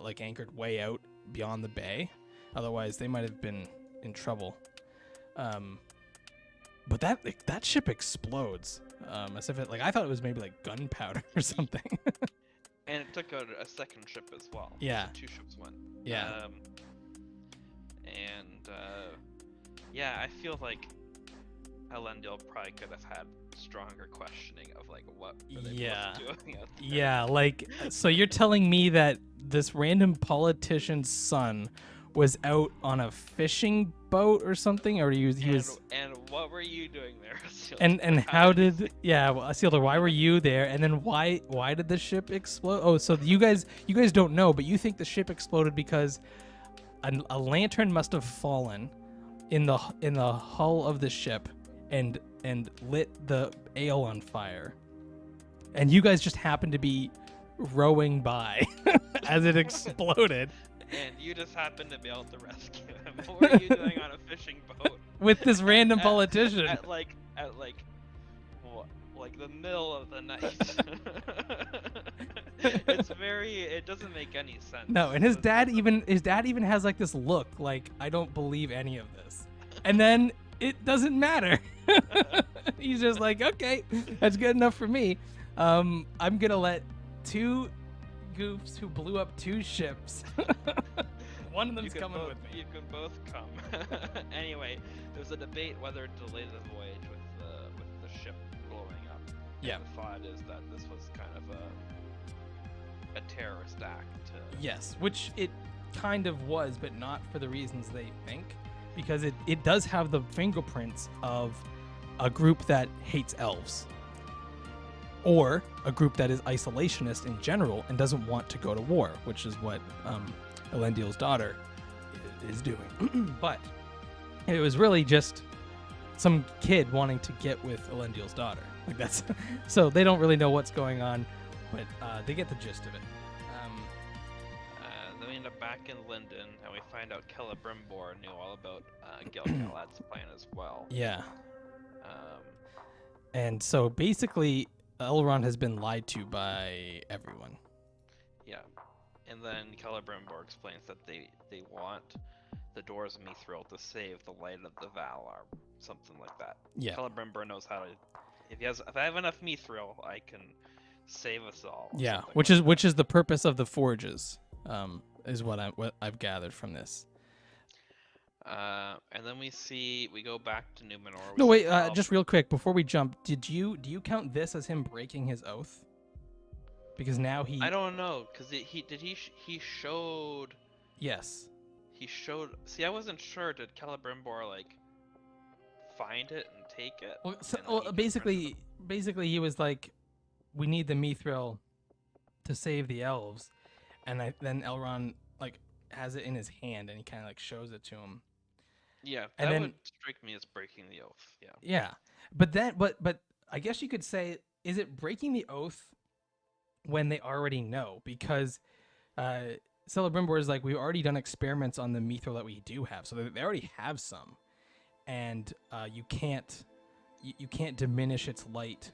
like anchored way out beyond the bay. Otherwise, they might have been in trouble. But that ship explodes. As if I thought it was maybe like gunpowder or something. And it took out a second ship as well. Yeah. So 2 ships went. Yeah. Yeah, I feel like Elendil probably could have had stronger questioning of like what were they both doing out there. Yeah, like, so you're telling me that this random politician's son was out on a fishing boat or something, or he was. And what were you doing there, Isildur? And how did Isildur, why were you there? And then why did the ship explode? Oh, so you guys don't know, but you think the ship exploded because a lantern must have fallen in the hull of the ship and lit the ale on fire, and you guys just happened to be rowing by as it exploded. And you just happened to be able to rescue him. What were you doing on a fishing boat with this random politician at the middle of the night? It doesn't make any sense. No, and his dad even has like this look like, I don't believe any of this. And then it doesn't matter. He's just like, okay, that's good enough for me. I'm gonna let 2 goofs who blew up 2 ships. One of them's coming with me. You can both come. Anyway, there's a debate whether to delay the voyage with the ship blowing up. Yeah. And the thought is that this was kind of a terrorist act. Yes, which it kind of was, but not for the reasons they think, because it does have the fingerprints of a group that hates elves, or a group that is isolationist in general and doesn't want to go to war, which is what Elendil's daughter is doing. But it was really just some kid wanting to get with Elendil's daughter. Like, that's so they don't really know what's going on, but they get the gist of it. Then we end up back in London, and we find out Celebrimbor knew all about Gil-galad's plan as well. Yeah. And so basically, Elrond has been lied to by everyone. Yeah. And then Celebrimbor explains that they want the Doors of Mithril to save the light of the Valar, something like that. Yeah. Celebrimbor knows how to. If I have enough Mithril, I can save us all. Yeah, which is the purpose of the forges, is what I've gathered from this. And then we go back to Numenor. No, wait, just real quick before we jump, do you count this as him breaking his oath? Because now he. I don't know, because he showed. Yes. He showed. See, I wasn't sure. Did Celebrimbor find it and take it? Well, basically, he was like, we need the Mithril to save the elves, and then Elrond has it in his hand and he kind of shows it to him. Yeah, and that then, would strike me as breaking the oath. Yeah. Yeah, but I guess you could say, is it breaking the oath when they already know? Because Celebrimbor is we've already done experiments on the Mithril that we do have, so they already have some, and you can't diminish its light,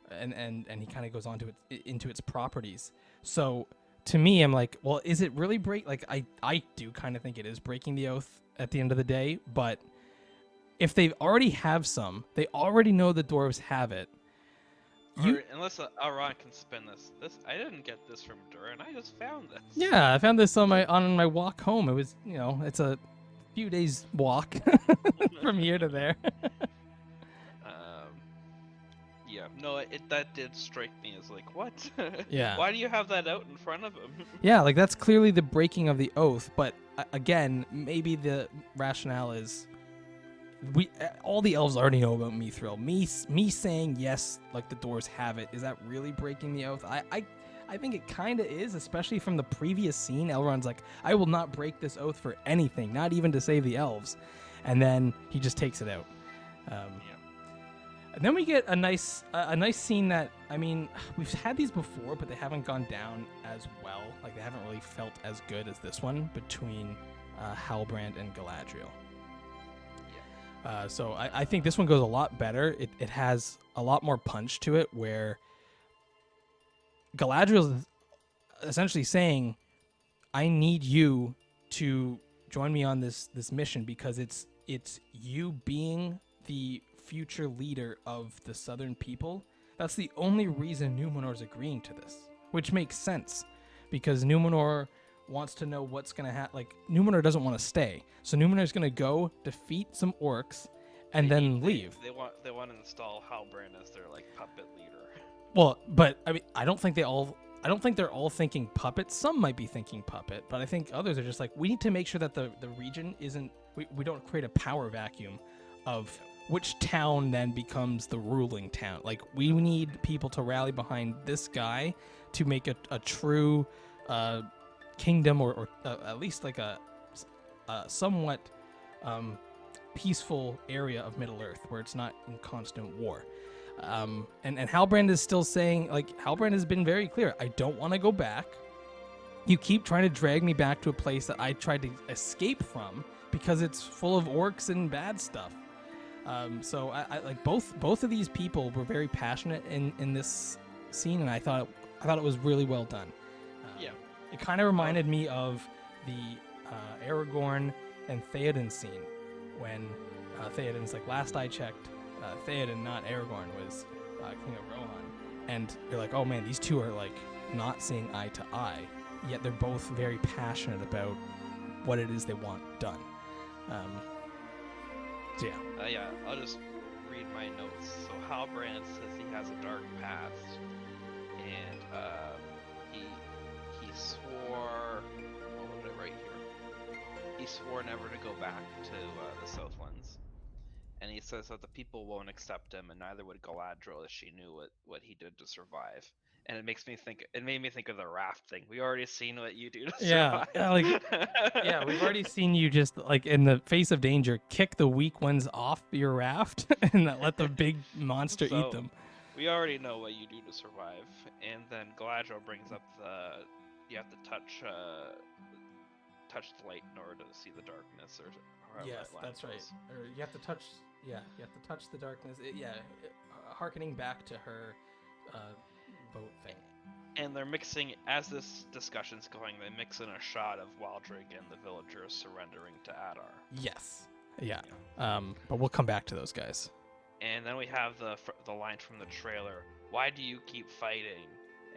and he kind of goes on to into its properties. So to me, I'm like, well, is it really I do kind of think it is breaking the oath at the end of the day, but if they already have some, they already know the dwarves have it. Or unless Elrond can spin this. I didn't get this from Durin. I just found this. Yeah, I found this on my walk home. It was, it's a few days walk from here to there. Yeah, no, that did strike me as like, what? Yeah. Why do you have that out in front of him? Yeah, like that's clearly the breaking of the oath. But again, maybe the rationale is all the elves already know about Mithril. Me saying yes, like the dwarves have it. Is that really breaking the oath? I think it kind of is, especially from the previous scene. Elrond's like, I will not break this oath for anything, not even to save the elves. And then he just takes it out. And then we get a nice scene that, I mean, we've had these before, but they haven't gone down as well. Like, they haven't really felt as good as this one between Halbrand and Galadriel. So I think this one goes a lot better. It has a lot more punch to it, where Galadriel's essentially saying, I need you to join me on this mission because it's you being the future leader of the southern people. That's the only reason Numenor's agreeing to this, which makes sense because Numenor wants to know what's going to happen. Like, Numenor doesn't want to stay. So Numenor's going to go defeat some orcs and then leave. They want to install Halbrand as their like puppet leader. Well, but I mean, I don't think they're all thinking puppet. Some might be thinking puppet, but I think others are just like, we need to make sure that the region isn't, we don't create a power vacuum of which town then becomes the ruling town. Like, we need people to rally behind this guy to make a true kingdom or at least like a somewhat peaceful area of Middle-earth where it's not in constant war. And Halbrand is still saying, like, Halbrand has been very clear, I don't want to go back. You keep trying to drag me back to a place that I tried to escape from because it's full of orcs and bad stuff. So I like both of these people were very passionate in this scene, and I thought it was really well done. It kind of reminded me of the Aragorn and Theoden scene when Theoden's like, last I checked, Theoden, not Aragorn, was King of Rohan, and you're like, oh man, these two are like not seeing eye to eye, yet they're both very passionate about what it is they want done. Yeah, I'll just read my notes. So Halbrand says he has a dark past, and he swore. What did I write here? He swore never to go back to the Southlands, and he says that the people won't accept him, and neither would Galadriel, as she knew what he did to survive. And it made me think of the raft thing. We already seen what you do to survive. We've already seen you just like in the face of danger, kick the weak ones off your raft and let the big monster eat them. We already know what you do to survive. And then Galadriel brings up you have to touch the light in order to see the darkness, or yes, that's right. Or you have to touch. Yeah, you have to touch the darkness. Harkening back to her. Boat thing. And they're mixing, as this discussion's going, they mix in a shot of Waldrig and the villagers surrendering to Adar. Yes. Yeah. But we'll come back to those guys. And then we have the line from the trailer, why do you keep fighting?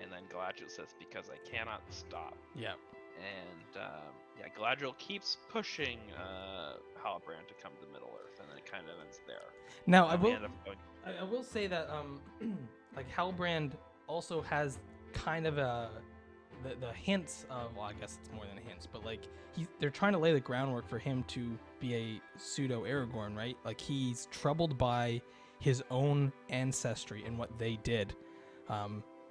And then Galadriel says, because I cannot stop. Yeah. And Galadriel keeps pushing Halbrand to come to Middle-earth, and then it kind of ends there. Now, I will say that like Halbrand also has kind of the hints of, well, I guess it's more than hints, but like they're trying to lay the groundwork for him to be a pseudo Aragorn, right? Like, he's troubled by his own ancestry and what they did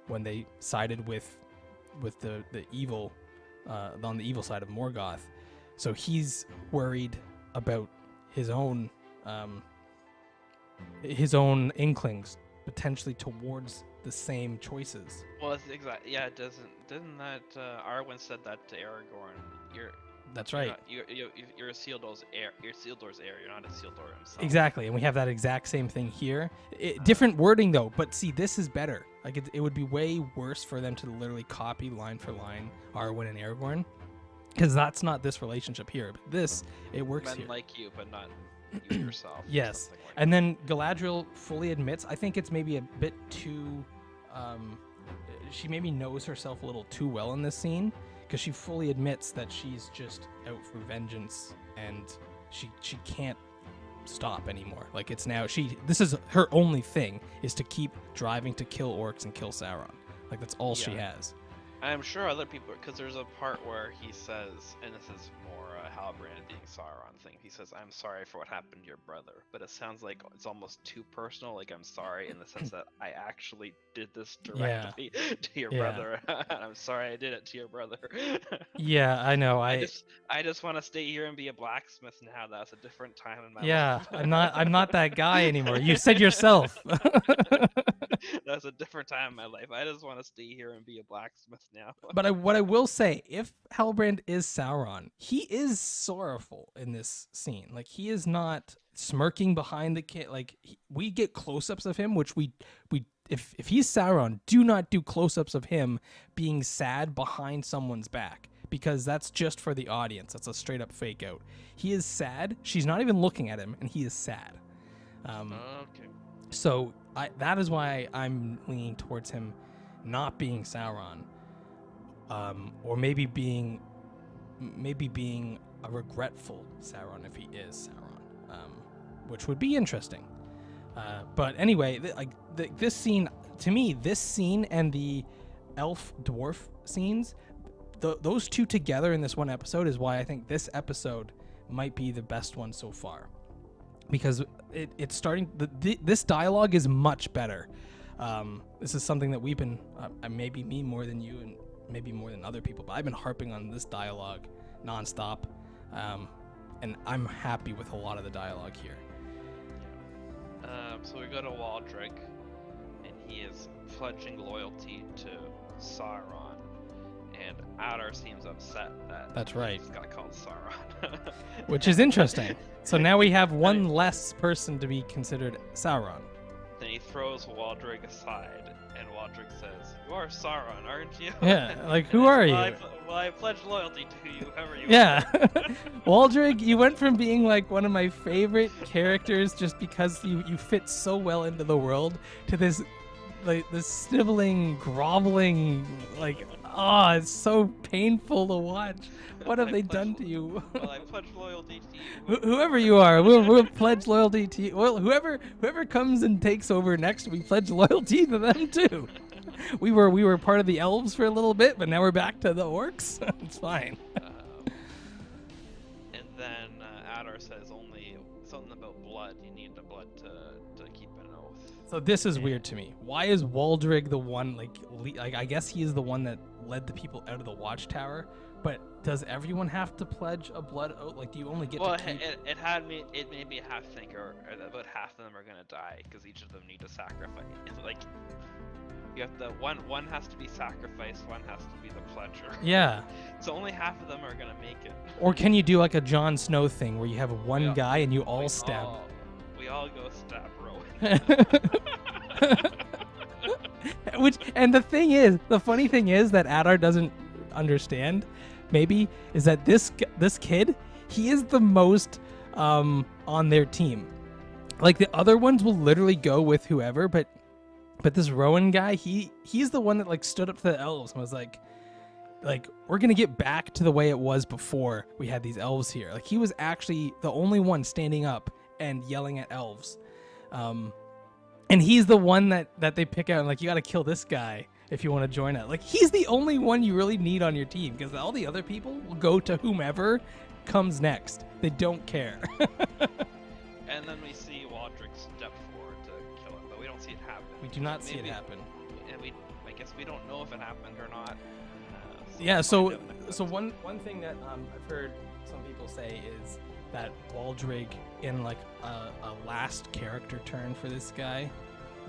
when they sided with the evil on the evil side of Morgoth. So he's worried about his own inklings potentially towards the same choices. Well, it's exactly. Yeah, didn't that Arwen said that to Aragorn? That's right. You're a Isildur's heir. You're Isildur's heir. You're not Isildur himself. Exactly, and we have that exact same thing here. Different wording though, but see, this is better. Like, it would be way worse for them to literally copy line for line Arwen and Aragorn, because that's not this relationship here. But this, it works Men here. like you, but not. you yourself. or Yes, something like and then Galadriel fully admits. I think it's maybe a bit too. She maybe knows herself a little too well in this scene because she fully admits that she's just out for vengeance and she can't stop anymore. Like it's now this is her only thing is to keep driving to kill orcs and kill Sauron. Like that's all she Yeah. has. I'm sure other people, because there's a part where he says, and this is more Halbrand being Sauron thing. He says, "I'm sorry for what happened to your brother," but it sounds like it's almost too personal. Like I'm sorry in the sense that I actually did this directly to your Yeah. brother. I'm sorry I did it to your brother. Yeah, I know. I just want to stay here and be a blacksmith now. That's a different time in my Yeah, life. I'm not that guy anymore. You said yourself. That's a different time in my life. I just want to stay here and be a blacksmith now. But what I will say, if Halbrand is Sauron, he is sorrowful in this scene. Like he is not smirking behind the kid. Like we get close-ups of him, which we if he's Sauron, do not do close-ups of him being sad behind someone's back because that's just for the audience. That's a straight up fake out. He is sad. She's not even looking at him, and he is sad. Okay. So that is why I'm leaning towards him not being Sauron, or maybe being a regretful Sauron if he is Sauron, which would be interesting. But anyway, this scene to me, this scene and the elf dwarf scenes, those two together in this one episode is why I think this episode might be the best one so far. Because it's starting. This dialogue is much better. This is something that we've been, maybe me more than you, and maybe more than other people, but I've been harping on this dialogue nonstop, and I'm happy with a lot of the dialogue here. So we go to Waldreg, and he is pledging loyalty to Sauron, and Adar seems upset that That's right. he just got called Sauron. Which is interesting. So now we have one less person to be considered Sauron. Then he throws Waldreg aside, and Waldreg says, "You are Sauron, aren't you?" Yeah, like, And who he are says, you? Well, I pledge loyalty to you, whoever you Yeah. are." Waldreg, you went from being like one of my favorite characters just because you fit so well into the world to this sniveling, groveling, like, it's so painful to watch. What have they done to you? Well, I pledge loyalty to you. Whoever you are, we'll pledge loyalty to you. Well, whoever comes and takes over next, we pledge loyalty to them too. We were part of the elves for a little bit, but now we're back to the orcs. It's fine. And then Adar says only something about blood. You need the blood to keep an oath. So this is weird to me. Why is Waldreg the one, like I guess he is the one that led the people out of the watchtower, but does everyone have to pledge a blood oath? Like, do you only get Well, to keep... it made me half think, or about half of them are gonna die because each of them need to sacrifice. It's like you have to one has to be sacrificed, one has to be the pledger. Yeah. So only half of them are gonna make it. Or can you do like a Jon Snow thing where you have one Yeah. guy and you all stab? We all go stab Rowan. The funny thing is that Adar doesn't understand, maybe, is that this kid, he is the most on their team. Like the other ones will literally go with whoever, but this Rowan guy, he's the one that like stood up to the elves and was like we're gonna get back to the way it was before we had these elves here. Like he was actually the only one standing up and yelling at elves. And he's the one that they pick out and like, you got to kill this guy if you want to join it. Like he's the only one you really need on your team because all the other people will go to whomever comes next. They don't care. And then we see Waldreg step forward to kill him, but we don't see it happen. We do not see it Maybe- happen. And I guess we don't know if it happened or not. Yeah, we'll so find out in the next so episode. one thing that I've heard some people say is that Waldreg, in like a last character turn for this guy,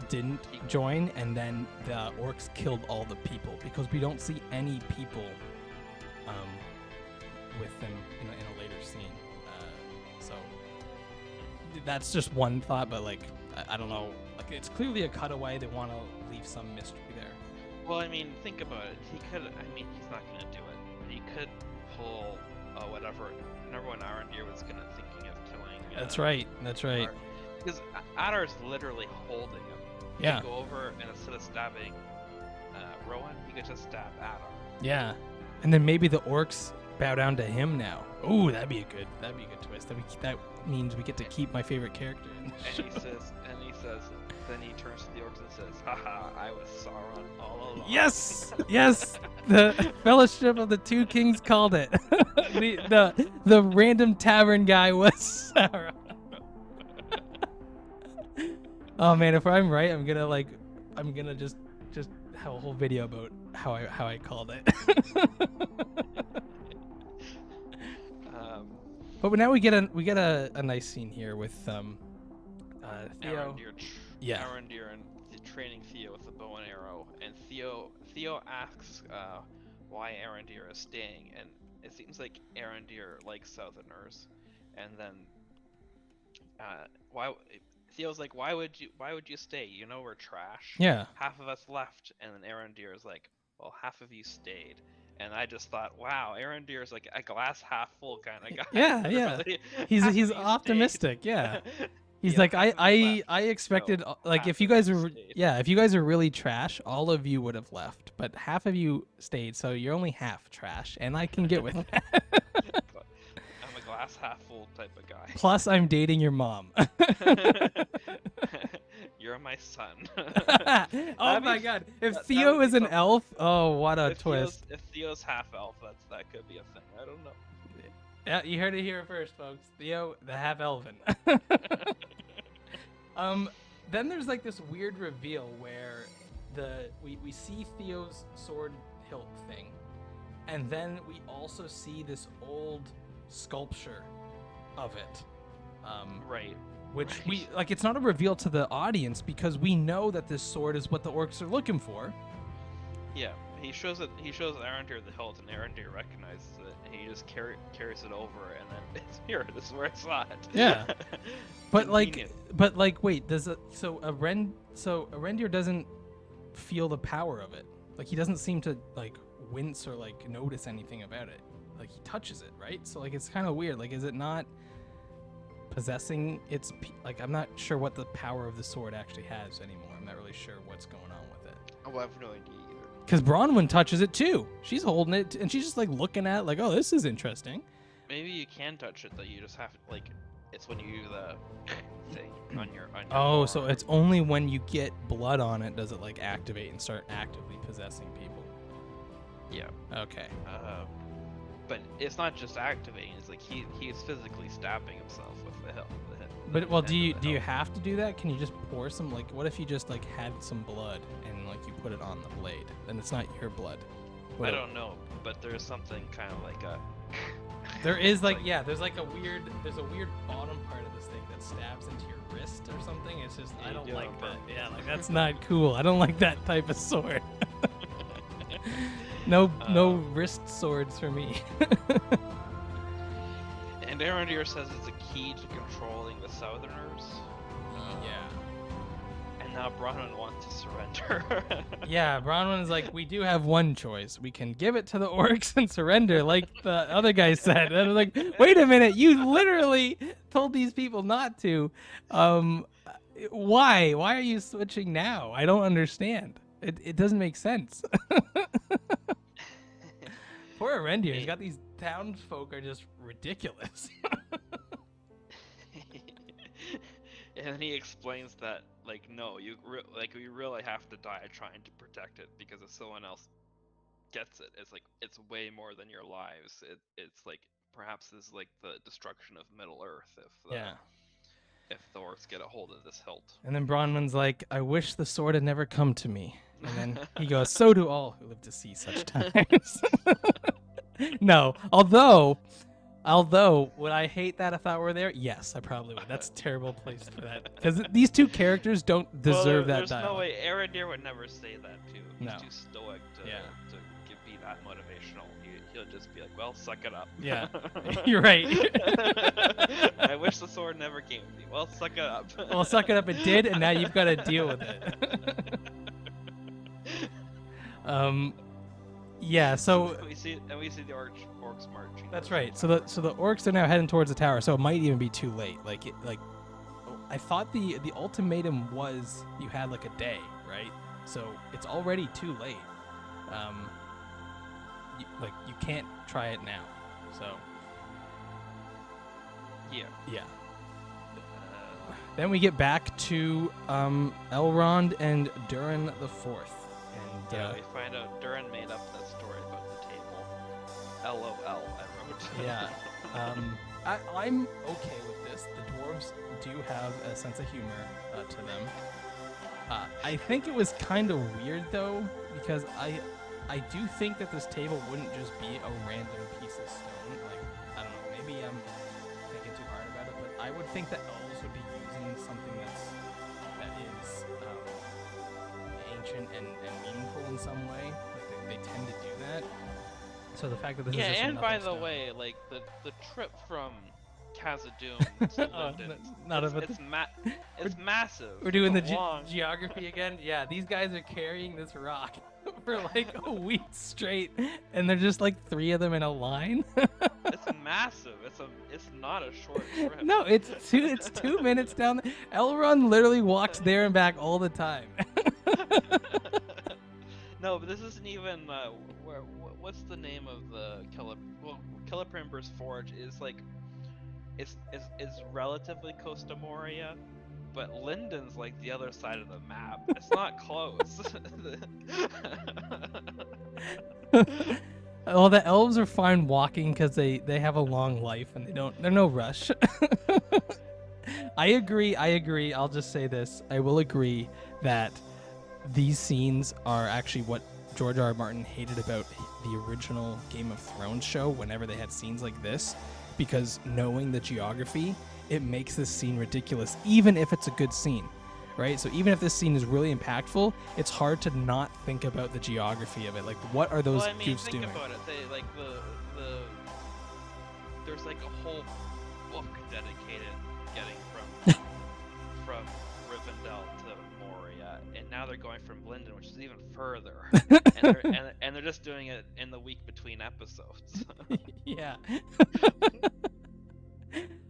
didn't join, and then the orcs killed all the people because we don't see any people with them in a later scene. So that's just one thought, but like I don't know. Like it's clearly a cutaway. They want to leave some mystery there. Well, I mean, think about it. He could. I mean, he's not gonna do it. But he could pull whatever. Remember when Arondir was thinking of killing That's right. That's right. Because Adar's literally holding him. He Yeah. could go over and instead of stabbing Rowan, he could just stab Adar. Yeah. And then maybe the orcs bow down to him now. Ooh, that'd be a good twist. That means we get to keep my favorite character. And he says, then he turns to the orcs and says, haha, I was Sauron all along. Yes, yes. The Fellowship of the Two Kings called it. the random tavern guy was Sauron. Oh man, if I'm right, I'm gonna just have a whole video about how I called it. But now we get a nice scene here with Theo. Arondir and training Theo with the bow and arrow, and Theo asks why Arondir is staying, and it seems like Arondir likes Southerners, and then Theo's like, why would you stay? You know we're trash. Yeah. Half of us left, and then Arondir is like, well, half of you stayed. And I just thought, wow, Arondir is like a glass half full kind of guy. Yeah, yeah. Really, He's optimistic. Yeah. He's like, I expected like if you guys are really trash, all of you would have left, but half of you stayed, so you're only half trash, and I can get with that. I'm a glass half full type of guy. Plus, I'm dating your mom. You're my son. Oh my god! If Theo is an elf, oh what a twist! If Theo's half elf, that could be a thing. I don't know. Yeah, you heard it here first, folks. Theo, the half elven. Then there's like this weird reveal where we see Theo's sword hilt thing, and then we also see this old sculpture of it. Right. Which we like. It's not a reveal to the audience because we know that this sword is what the orcs are looking for. Yeah, he shows Arondir the hilt, and Arondir recognizes it, and he just carries it over, and then it's here. This is where I saw it. Yeah, but Convenient. wait, Arondir doesn't feel the power of it. Like he doesn't seem to like wince or like notice anything about it. Like he touches it, right? So like it's kind of weird. Like is it not possessing its like I'm not sure what the power of the sword actually has anymore. I'm not really sure what's going on with it. Oh, I have no idea either. Because Bronwyn touches it too. She's holding it and she's just like looking at it like, oh, this is interesting. Maybe you can touch it, though. You just have like it's when you do the thing on your Oh, so arm. it's only when you get blood on it does it like activate and start actively possessing people. Yeah. Okay. But it's not just activating. It's like he's physically stabbing himself with the hilt. But well, do you have to do that? Can you just pour some like? What if you just like had some blood and like you put it on the blade? Then it's not your blood. I don't know, but there's something kind of like a. There is like yeah, there's a weird bottom part of this thing that stabs into your wrist or something. It's just I don't like that. Yeah, like that's not cool. I don't like that type of sword. No wrist swords for me. And Arondir says it's a key to controlling the Southerners. Yeah. And now Bronwyn wants to surrender. Yeah, Bronwyn's like, we do have one choice. We can give it to the orcs and surrender, like the other guy said. And I'm like, wait a minute, you literally told these people not to. Why? Why are you switching now? I don't understand. It doesn't make sense. Poor Arondir, he's got these townsfolk are just ridiculous. And then he explains that, like, no, we really have to die trying to protect it, because if someone else gets it, it's way more than your lives. It's like perhaps this is like the destruction of Middle Earth if the orcs get a hold of this hilt. And then Bronwyn's like, I wish the sword had never come to me. And then he goes, so do all who live to see such times. No, although would I hate that if I were there? Yes, I probably would. That's a terrible place for that. Because these two characters don't deserve that dialogue. There's no way. Arondir would never say that too. He's No. too stoic to be that motivational. He'll just be like, well, suck it up. Yeah, you're right. I wish the sword never came to me. Well, suck it up. Well, suck it up, it did, and now you've got to deal with it. Yeah, so we see the orcs marching. that's right. So the orcs are now heading towards the tower, so it might even be too late. I thought the ultimatum was you had like a day, right? So it's already too late. You can't try it now. So yeah. Then we get back to Elrond and Durin the Fourth, and we find out Durin made up that story about the table. LOL, I wrote. yeah. I'm okay with this. The dwarves do have a sense of humor to them. I think it was kind of weird though, because I do think that this table wouldn't just be a random piece of stone. Like, I don't know, maybe I'm thinking too hard about it, but I would think that elves would be using something that is ancient and meaningful in some way. Like they tend to do that. So the fact that this is just and by the stone. way, like the trip from Khazad-dûm to London, it's massive. We're doing It's the long. geography again. Yeah, these guys are carrying this rock for like a week straight, and they're just like three of them in a line. It's massive. It's not a short trip. No, it's 2 minutes down. Elrond literally walks there and back all the time. No, but this isn't even. What's the name of the Celebrimber's Forge is like. It's relatively close to Moria, but Linden's like the other side of the map. It's not close. Well, the elves are fine walking because they have a long life and they're no rush. I agree. I'll just say this. I will agree that these scenes are actually what George R. R. Martin hated about the original Game of Thrones show whenever they had scenes like this, because knowing the geography, it makes this scene ridiculous, even if it's a good scene, right? So even if this scene is really impactful, it's hard to not think about the geography of it. Like, what are those goofs doing? Think about it. They like there's like a whole book dedicated getting from Rivendell to Moria, and now they're going from Linden, which is even further, and they're just doing it in the week between episodes. Yeah.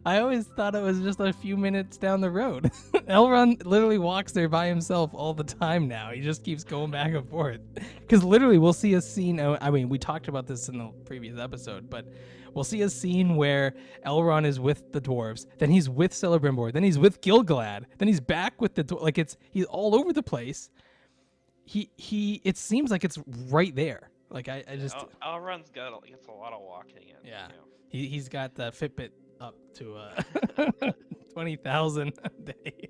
I always thought it was just a few minutes down the road. Elrond literally walks there by himself all the time now. He just keeps going back and forth. Because literally we'll see a scene, I mean, we talked about this in the previous episode, but we'll see a scene where Elrond is with the dwarves, then he's with Celebrimbor, then he's with Gil-galad, then he's back with the like he's all over the place. It seems like it's right there. Like I just Elrond's gets a lot of walking in. Yeah. You know. He's got the Fitbit up to 20,000 a day.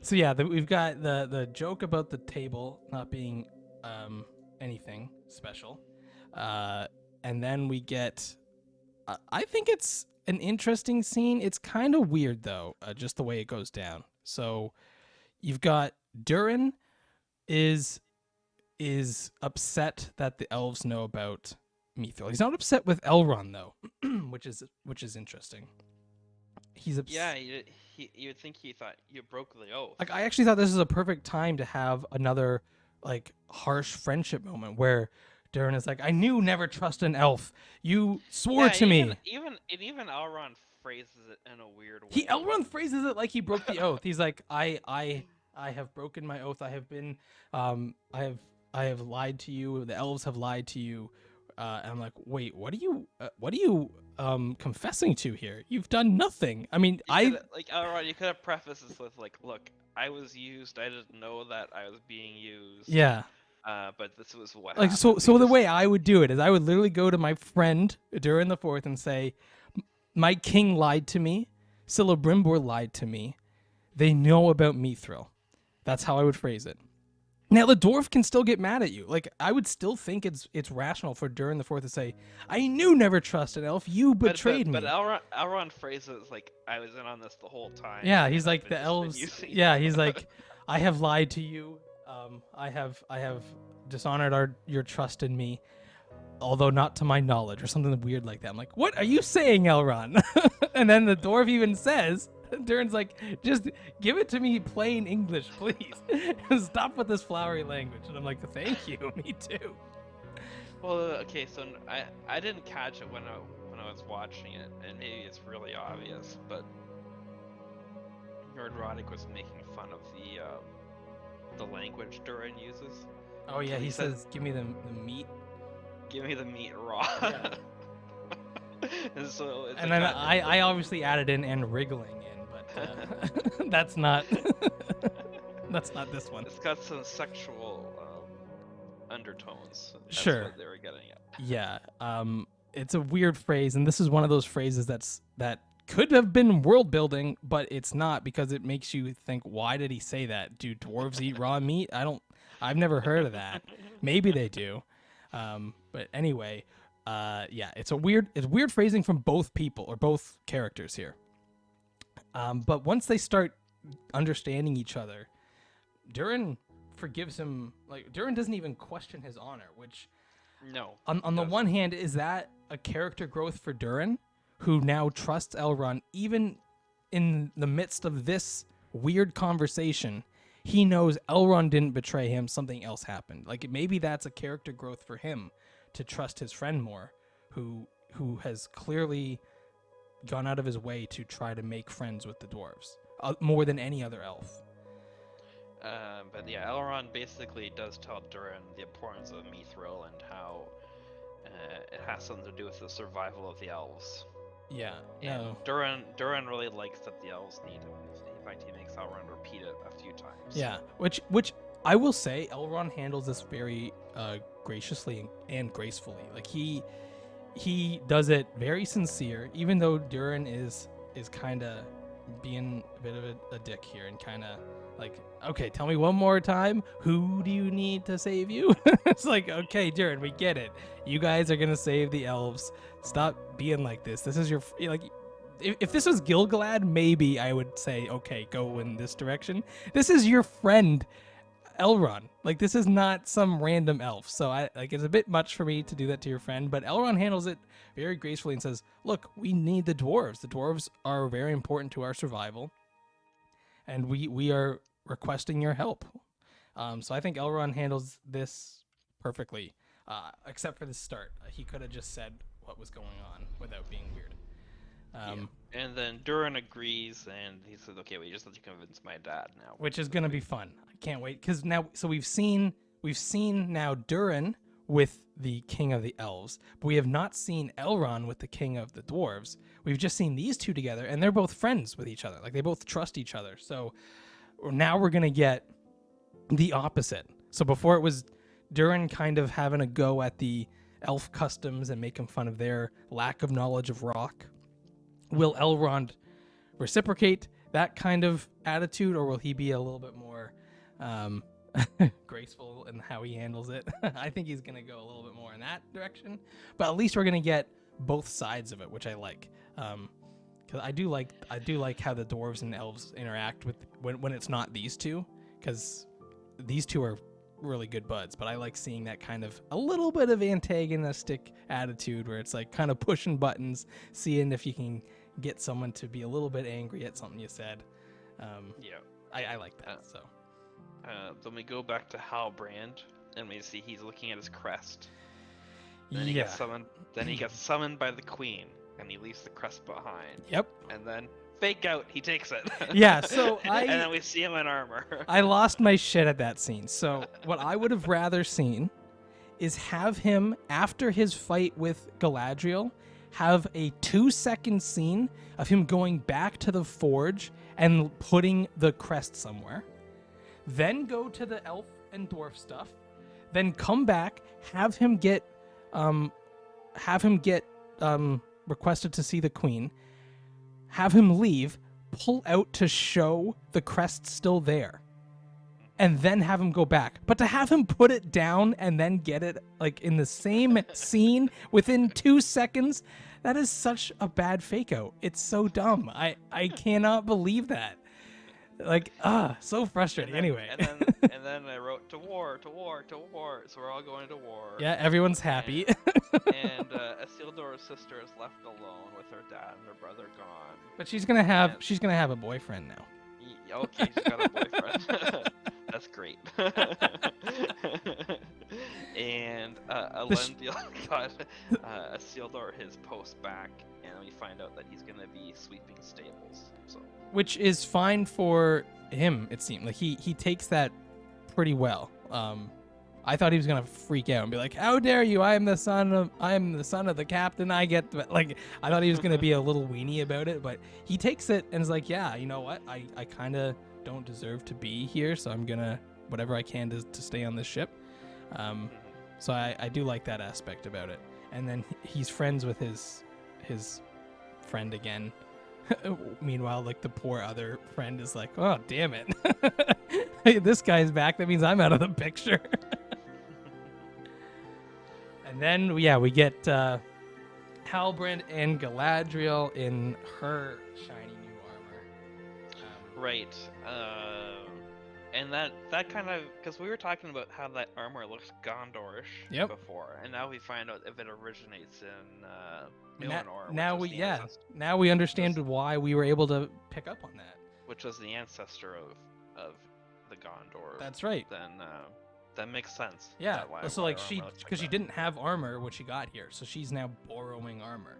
So yeah, we've got the joke about the table not being anything special, and then we get. I think it's an interesting scene. It's kind of weird though, just the way it goes down. So you've got Durin is upset that the elves know about Mithril. He's not upset with Elrond though, which is interesting. He's upset. Yeah, you would think he thought you broke the oath. Like, I actually thought this was a perfect time to have another like harsh friendship moment where Durin is like, "I knew never trust an elf. You swore to me." Even Elrond phrases it in a weird way. Elrond phrases it like he broke the oath. He's like, I have broken my oath. I have been I have lied to you. The elves have lied to you. And I'm like, wait, what are you confessing to here? You've done nothing. I mean, Elrond, you could have prefaced this with like, look, I was used. I didn't know that I was being used. Yeah. But this was what. Like, happened. so the way I would do it is I would literally go to my friend Durin the Fourth and say, my king lied to me. Celebrimbor lied to me. They know about Mithril. That's how I would phrase it. Now, the dwarf can still get mad at you. Like, I would still think it's rational for Durin the Fourth to say, I knew never trust an elf. You betrayed me. But Elrond phrases like, I was in on this the whole time. Yeah, he's like, the elves. Yeah, he's like, I have lied to you. I have dishonored your trust in me, although not to my knowledge, or something weird like that. I'm like, what are you saying, Elrond? And then the dwarf even says, Durin's like, just give it to me plain English, please. Stop with this flowery language. And I'm like, thank you, me too. Well, okay, so I didn't catch it when I was watching it, and maybe it's really obvious, but Nerd Roddick was making fun of the language Durin uses. Oh yeah, he says, give me the meat. Give me the meat raw. Yeah. And so it's And like then I obviously added in and wriggling in, but that's not that's not this one. It's got some sexual undertones. That's Sure. what they were getting at. Yeah. It's a weird phrase, and this is one of those phrases that could have been world building, but it's not, because it makes you think, why did he say that? Do dwarves eat raw meat? I've never heard of that. Maybe they do. But anyway, yeah, it's weird phrasing from both people or both characters here. But once they start understanding each other, Durin forgives him. Like, Durin doesn't even question his honor, which No. on the one hand, is that a character growth for Durin, who now trusts Elrond even in the midst of this weird conversation? He knows Elrond didn't betray him. Something else happened. Like, maybe that's a character growth for him to trust his friend more, who has clearly gone out of his way to try to make friends with the dwarves, more than any other elf. But yeah, Elrond basically does tell Durin the importance of Mithril and how it has something to do with the survival of the elves. Yeah. And No. Durin really likes that the elves need him. In fact, he makes Elrond repeat it a few times. Yeah. Which I will say, Elrond handles this very graciously and gracefully. Like, he does it very sincere, even though Durin is kind of being a bit of a dick here and kind of like, okay, tell me one more time, who do you need to save you? It's like, okay, Durin, we get it. You guys are gonna save the elves. Stop being like this. This is your like. If this was Gil-galad, maybe I would say, okay, go in this direction. This is your friend, Elrond. Like, this is not some random elf. So it's a bit much for me to do that to your friend, but Elrond handles it very gracefully and says, look, we need the dwarves. The dwarves are very important to our survival, and we are requesting your help. So I think Elrond handles this perfectly, except for the start. He could have just said what was going on without being weird. And then Durin agrees, and he says, okay, we just have to convince my dad now. Which is gonna be fun. I can't wait, because now, so we've seen now Durin with the king of the elves, but we have not seen Elrond with the king of the dwarves. We've just seen these two together, and they're both friends with each other. Like, they both trust each other. So now we're gonna get the opposite. So before, it was Durin kind of having a go at the elf customs and making fun of their lack of knowledge of rock. Will Elrond reciprocate that kind of attitude, or will he be a little bit more graceful in how he handles it? I think he's going to go a little bit more in that direction, but at least we're going to get both sides of it, which I like. Because I do like how the dwarves and elves interact with when it's not these two, because these two are really good buds, but I like seeing that kind of a little bit of antagonistic attitude where it's like kind of pushing buttons, seeing if you can get someone to be a little bit angry at something you said. Yeah. I like that. So then we go back to Halbrand, and we see he's looking at his crest. Then yeah. he gets summoned. Then he gets summoned by the queen, and he leaves the crest behind. Yep. And then fake out, he takes it. Yeah. So and then we see him in armor. I lost my shit at that scene. So what I would have rather seen is have him, after his fight with Galadriel, have a 2-second scene of him going back to the forge and putting the crest somewhere. Then go to the elf and dwarf stuff. Then come back, have him get requested to see the queen. Have him leave, pull out to show the crest still there, and then have him go back. But to have him put it down and then get it like in the same scene within 2 seconds, that is such a bad fake out. It's so dumb. I cannot believe that. Like, so frustrating. Anyway. and then I wrote to war. So we're all going to war. Yeah, everyone's happy. And Isildur's sister is left alone with her dad and her brother gone. But she's gonna have a boyfriend now. Okay, she's got a boyfriend. That's great. And Elendil got Isildur his post back, and we find out that he's gonna be sweeping stables. So. Which is fine for him, it seemed. Like he takes that pretty well. I thought he was gonna freak out and be like, "How dare you? I am the son of the captain. I get like." I thought he was gonna be a little weenie about it, but he takes it and is like, "Yeah, you know what? I kind of don't deserve to be here, so I'm gonna whatever I can to stay on this ship." So I do like that aspect about it. And then he's friends with his friend again. Meanwhile, like the poor other friend is like, "Oh, damn it. This guy's back. That means I'm out of the picture." And then, we get Halbrand and Galadriel in her shiny new armor. Right. And that kind of, because we were talking about how that armor looks Gondorish before, and now we find out if it originates in Numenor. Now we understand why we were able to pick up on that. Which was the ancestor of the Gondor. That's right. Then that makes sense. Yeah. So like because she didn't have armor when she got here, so she's now borrowing armor.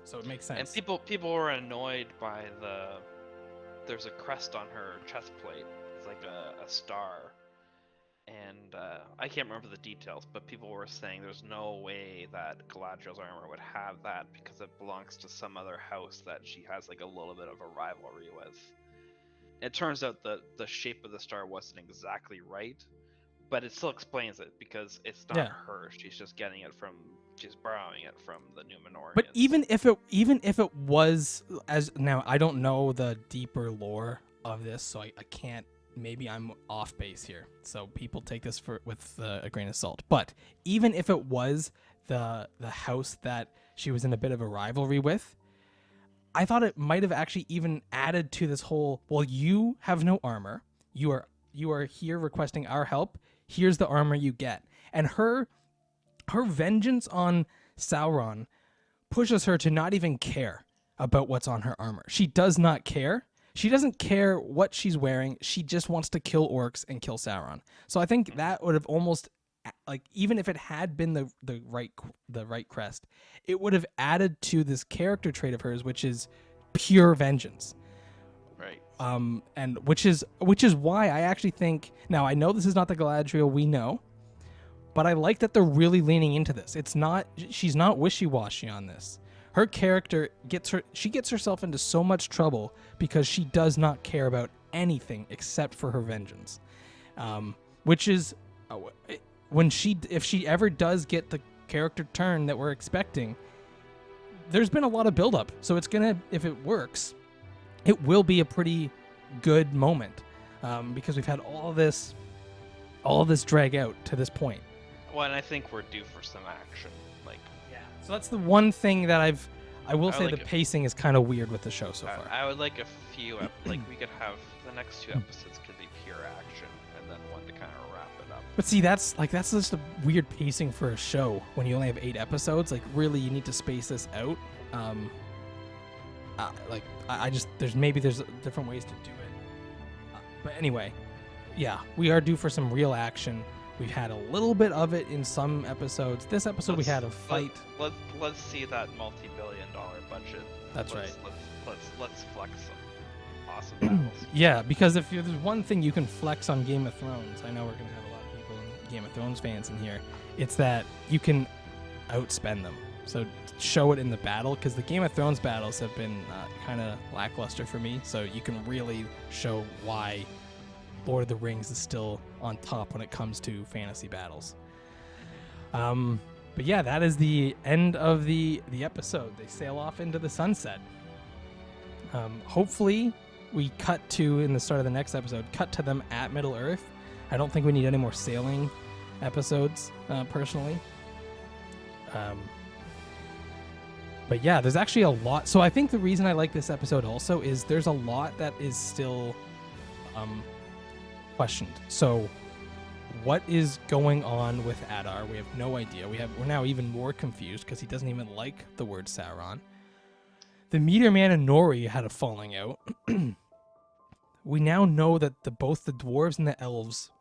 So it makes sense. And people were annoyed by there's a crest on her chest plate. It's like a star. And I can't remember the details, but people were saying there's no way that Galadriel's armor would have that because it belongs to some other house that she has like a little bit of a rivalry with. It turns out that the shape of the star wasn't exactly right, but it still explains it because it's not her. She's borrowing it from the Numenorians. But even if it was, as now I don't know the deeper lore of this, so I can't. Maybe I'm off base here, so people take this with a grain of salt. But even if it was the house that she was in a bit of a rivalry with, I thought it might have actually even added to this whole. Well, you have no armor. You are here requesting our help. Here's the armor you get, and her vengeance on Sauron pushes her to not even care about what's on her armor. She does not care. She doesn't care what she's wearing. She just wants to kill orcs and kill Sauron. So I think that would have almost, like, even if it had been the right crest, it would have added to this character trait of hers, which is pure vengeance. Right. And which is why I actually think, now I know this is not the Galadriel we know, but I like that they're really leaning into this. She's not wishy-washy on this. Her character gets herself into so much trouble because she does not care about anything except for her vengeance. Which is if she ever does get the character turn that we're expecting, there's been a lot of buildup. So it's if it works, it will be a pretty good moment because we've had all this drag out to this point. Well, and I think we're due for some action. So that's the one thing that I will say the pacing is kind of weird with the show so far. I would like a few, we could have the next 2 episodes could be pure action, and then one to kind of wrap it up. But see, that's just a weird pacing for a show when you only have 8 episodes. Like, really, you need to space this out. There's different ways to do it. But anyway, yeah, we are due for some real action. We've had a little bit of it in some episodes. This episode we had a fight. Let's see that multi-billion-dollar budget. That's right. Let's flex some awesome battles. Yeah, because if there's one thing you can flex on Game of Thrones, I know we're gonna have a lot of people Game of Thrones fans in here. It's that you can outspend them. So show it in the battle, because the Game of Thrones battles have been kind of lackluster for me. So you can really show why Lord of the Rings is still on top when it comes to fantasy battles. But yeah, that is the end of the episode. They sail off into the sunset. Hopefully we cut to, in the start of the next episode, cut to them at Middle Earth. I don't think we need any more sailing But yeah, there's actually a lot. So I think the reason I like this episode also is there's a lot that is still questioned. So what is going on with Adar? We have no idea. We're now even more confused because he doesn't even like the word Sauron. The Meteor Man and Nori had a falling out. We now know that both the dwarves and the elves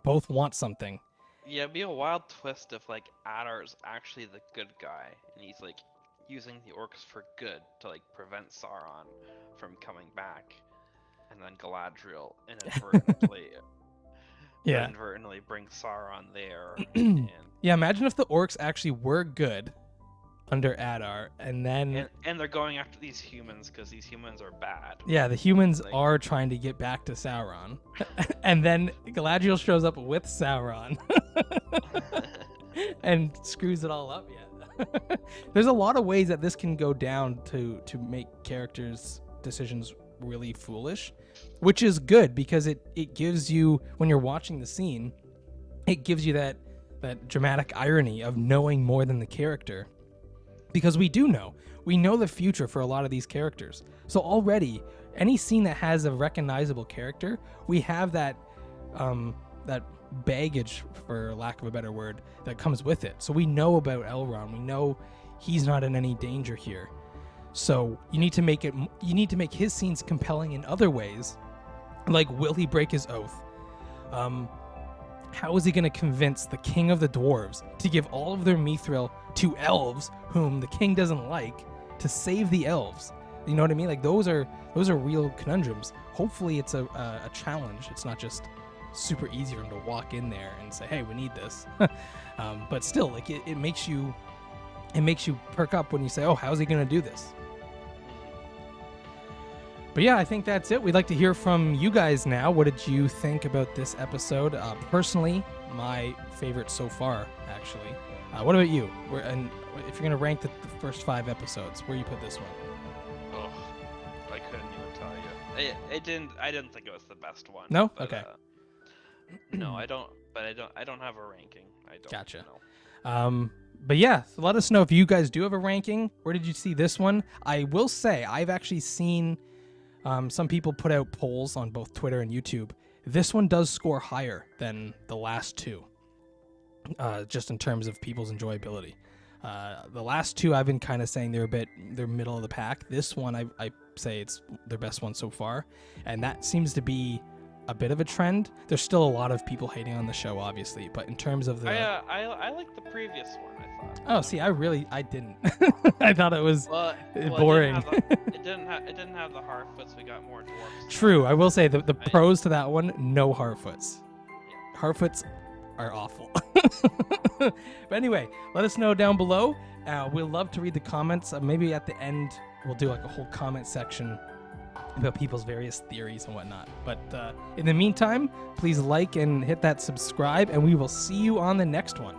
both want something. Yeah, it'd be a wild twist if like Adar's actually the good guy and he's like using the orcs for good to like prevent Sauron from coming back, and then Galadriel inadvertently brings Sauron there. And yeah, imagine if the orcs actually were good under Adar, and then and they're going after these humans because these humans are bad. Yeah, the humans are trying to get back to Sauron, and then Galadriel shows up with Sauron and screws it all up. Yeah, there's a lot of ways that this can go down to make characters' decisions really foolish, which is good because it gives you, when you're watching the scene, it gives you that dramatic irony of knowing more than the character. Because we know the future for a lot of these characters. So already, any scene that has a recognizable character, we have that baggage, for lack of a better word, that comes with it. So we know about Elrond. We know he's not in any danger here. So you need to make his scenes compelling in other ways. Like, will he break his oath? How is he going to convince the king of the dwarves to give all of their mithril to elves whom the king doesn't like, to save the elves? You know what I mean? Like, those are real conundrums. Hopefully it's a challenge. It's not just super easy for him to walk in there and say, hey, we need this. But still, like, it makes you perk up when you say, oh, how's he going to do this? But yeah, I think that's it. We'd like to hear from you guys now. What did you think about this episode? Personally, my favorite so far, actually. What about you? And if you're going to rank the first 5 episodes, where you put this one? Oh, I couldn't even tell you. I didn't think it was the best one. No? But, okay. No, I don't. But I don't have a ranking. I don't. Gotcha. know. But yeah, so let us know if you guys do have a ranking. Where did you see this one? I will say I've actually seen some people put out polls on both Twitter and YouTube. This one does score higher than the last 2, just in terms of people's enjoyability. The last 2 I've been kind of saying they're middle of the pack. This one I say it's their best one so far, and that seems to be a bit of a trend. There's still a lot of people hating on the show, obviously, but in terms of the I like the previous one, I thought. Oh, see, I didn't. I thought it was boring. It didn't have the Harfoots. We got more dwarves. True, I will say the pros to that one: no Harfoots. Yeah. Harfoots are awful. But anyway, let us know down below. We'll love to read the comments. Maybe at the end we'll do like a whole comment section about people's various theories and whatnot. But in the meantime, please like and hit that subscribe, and we will see you on the next one.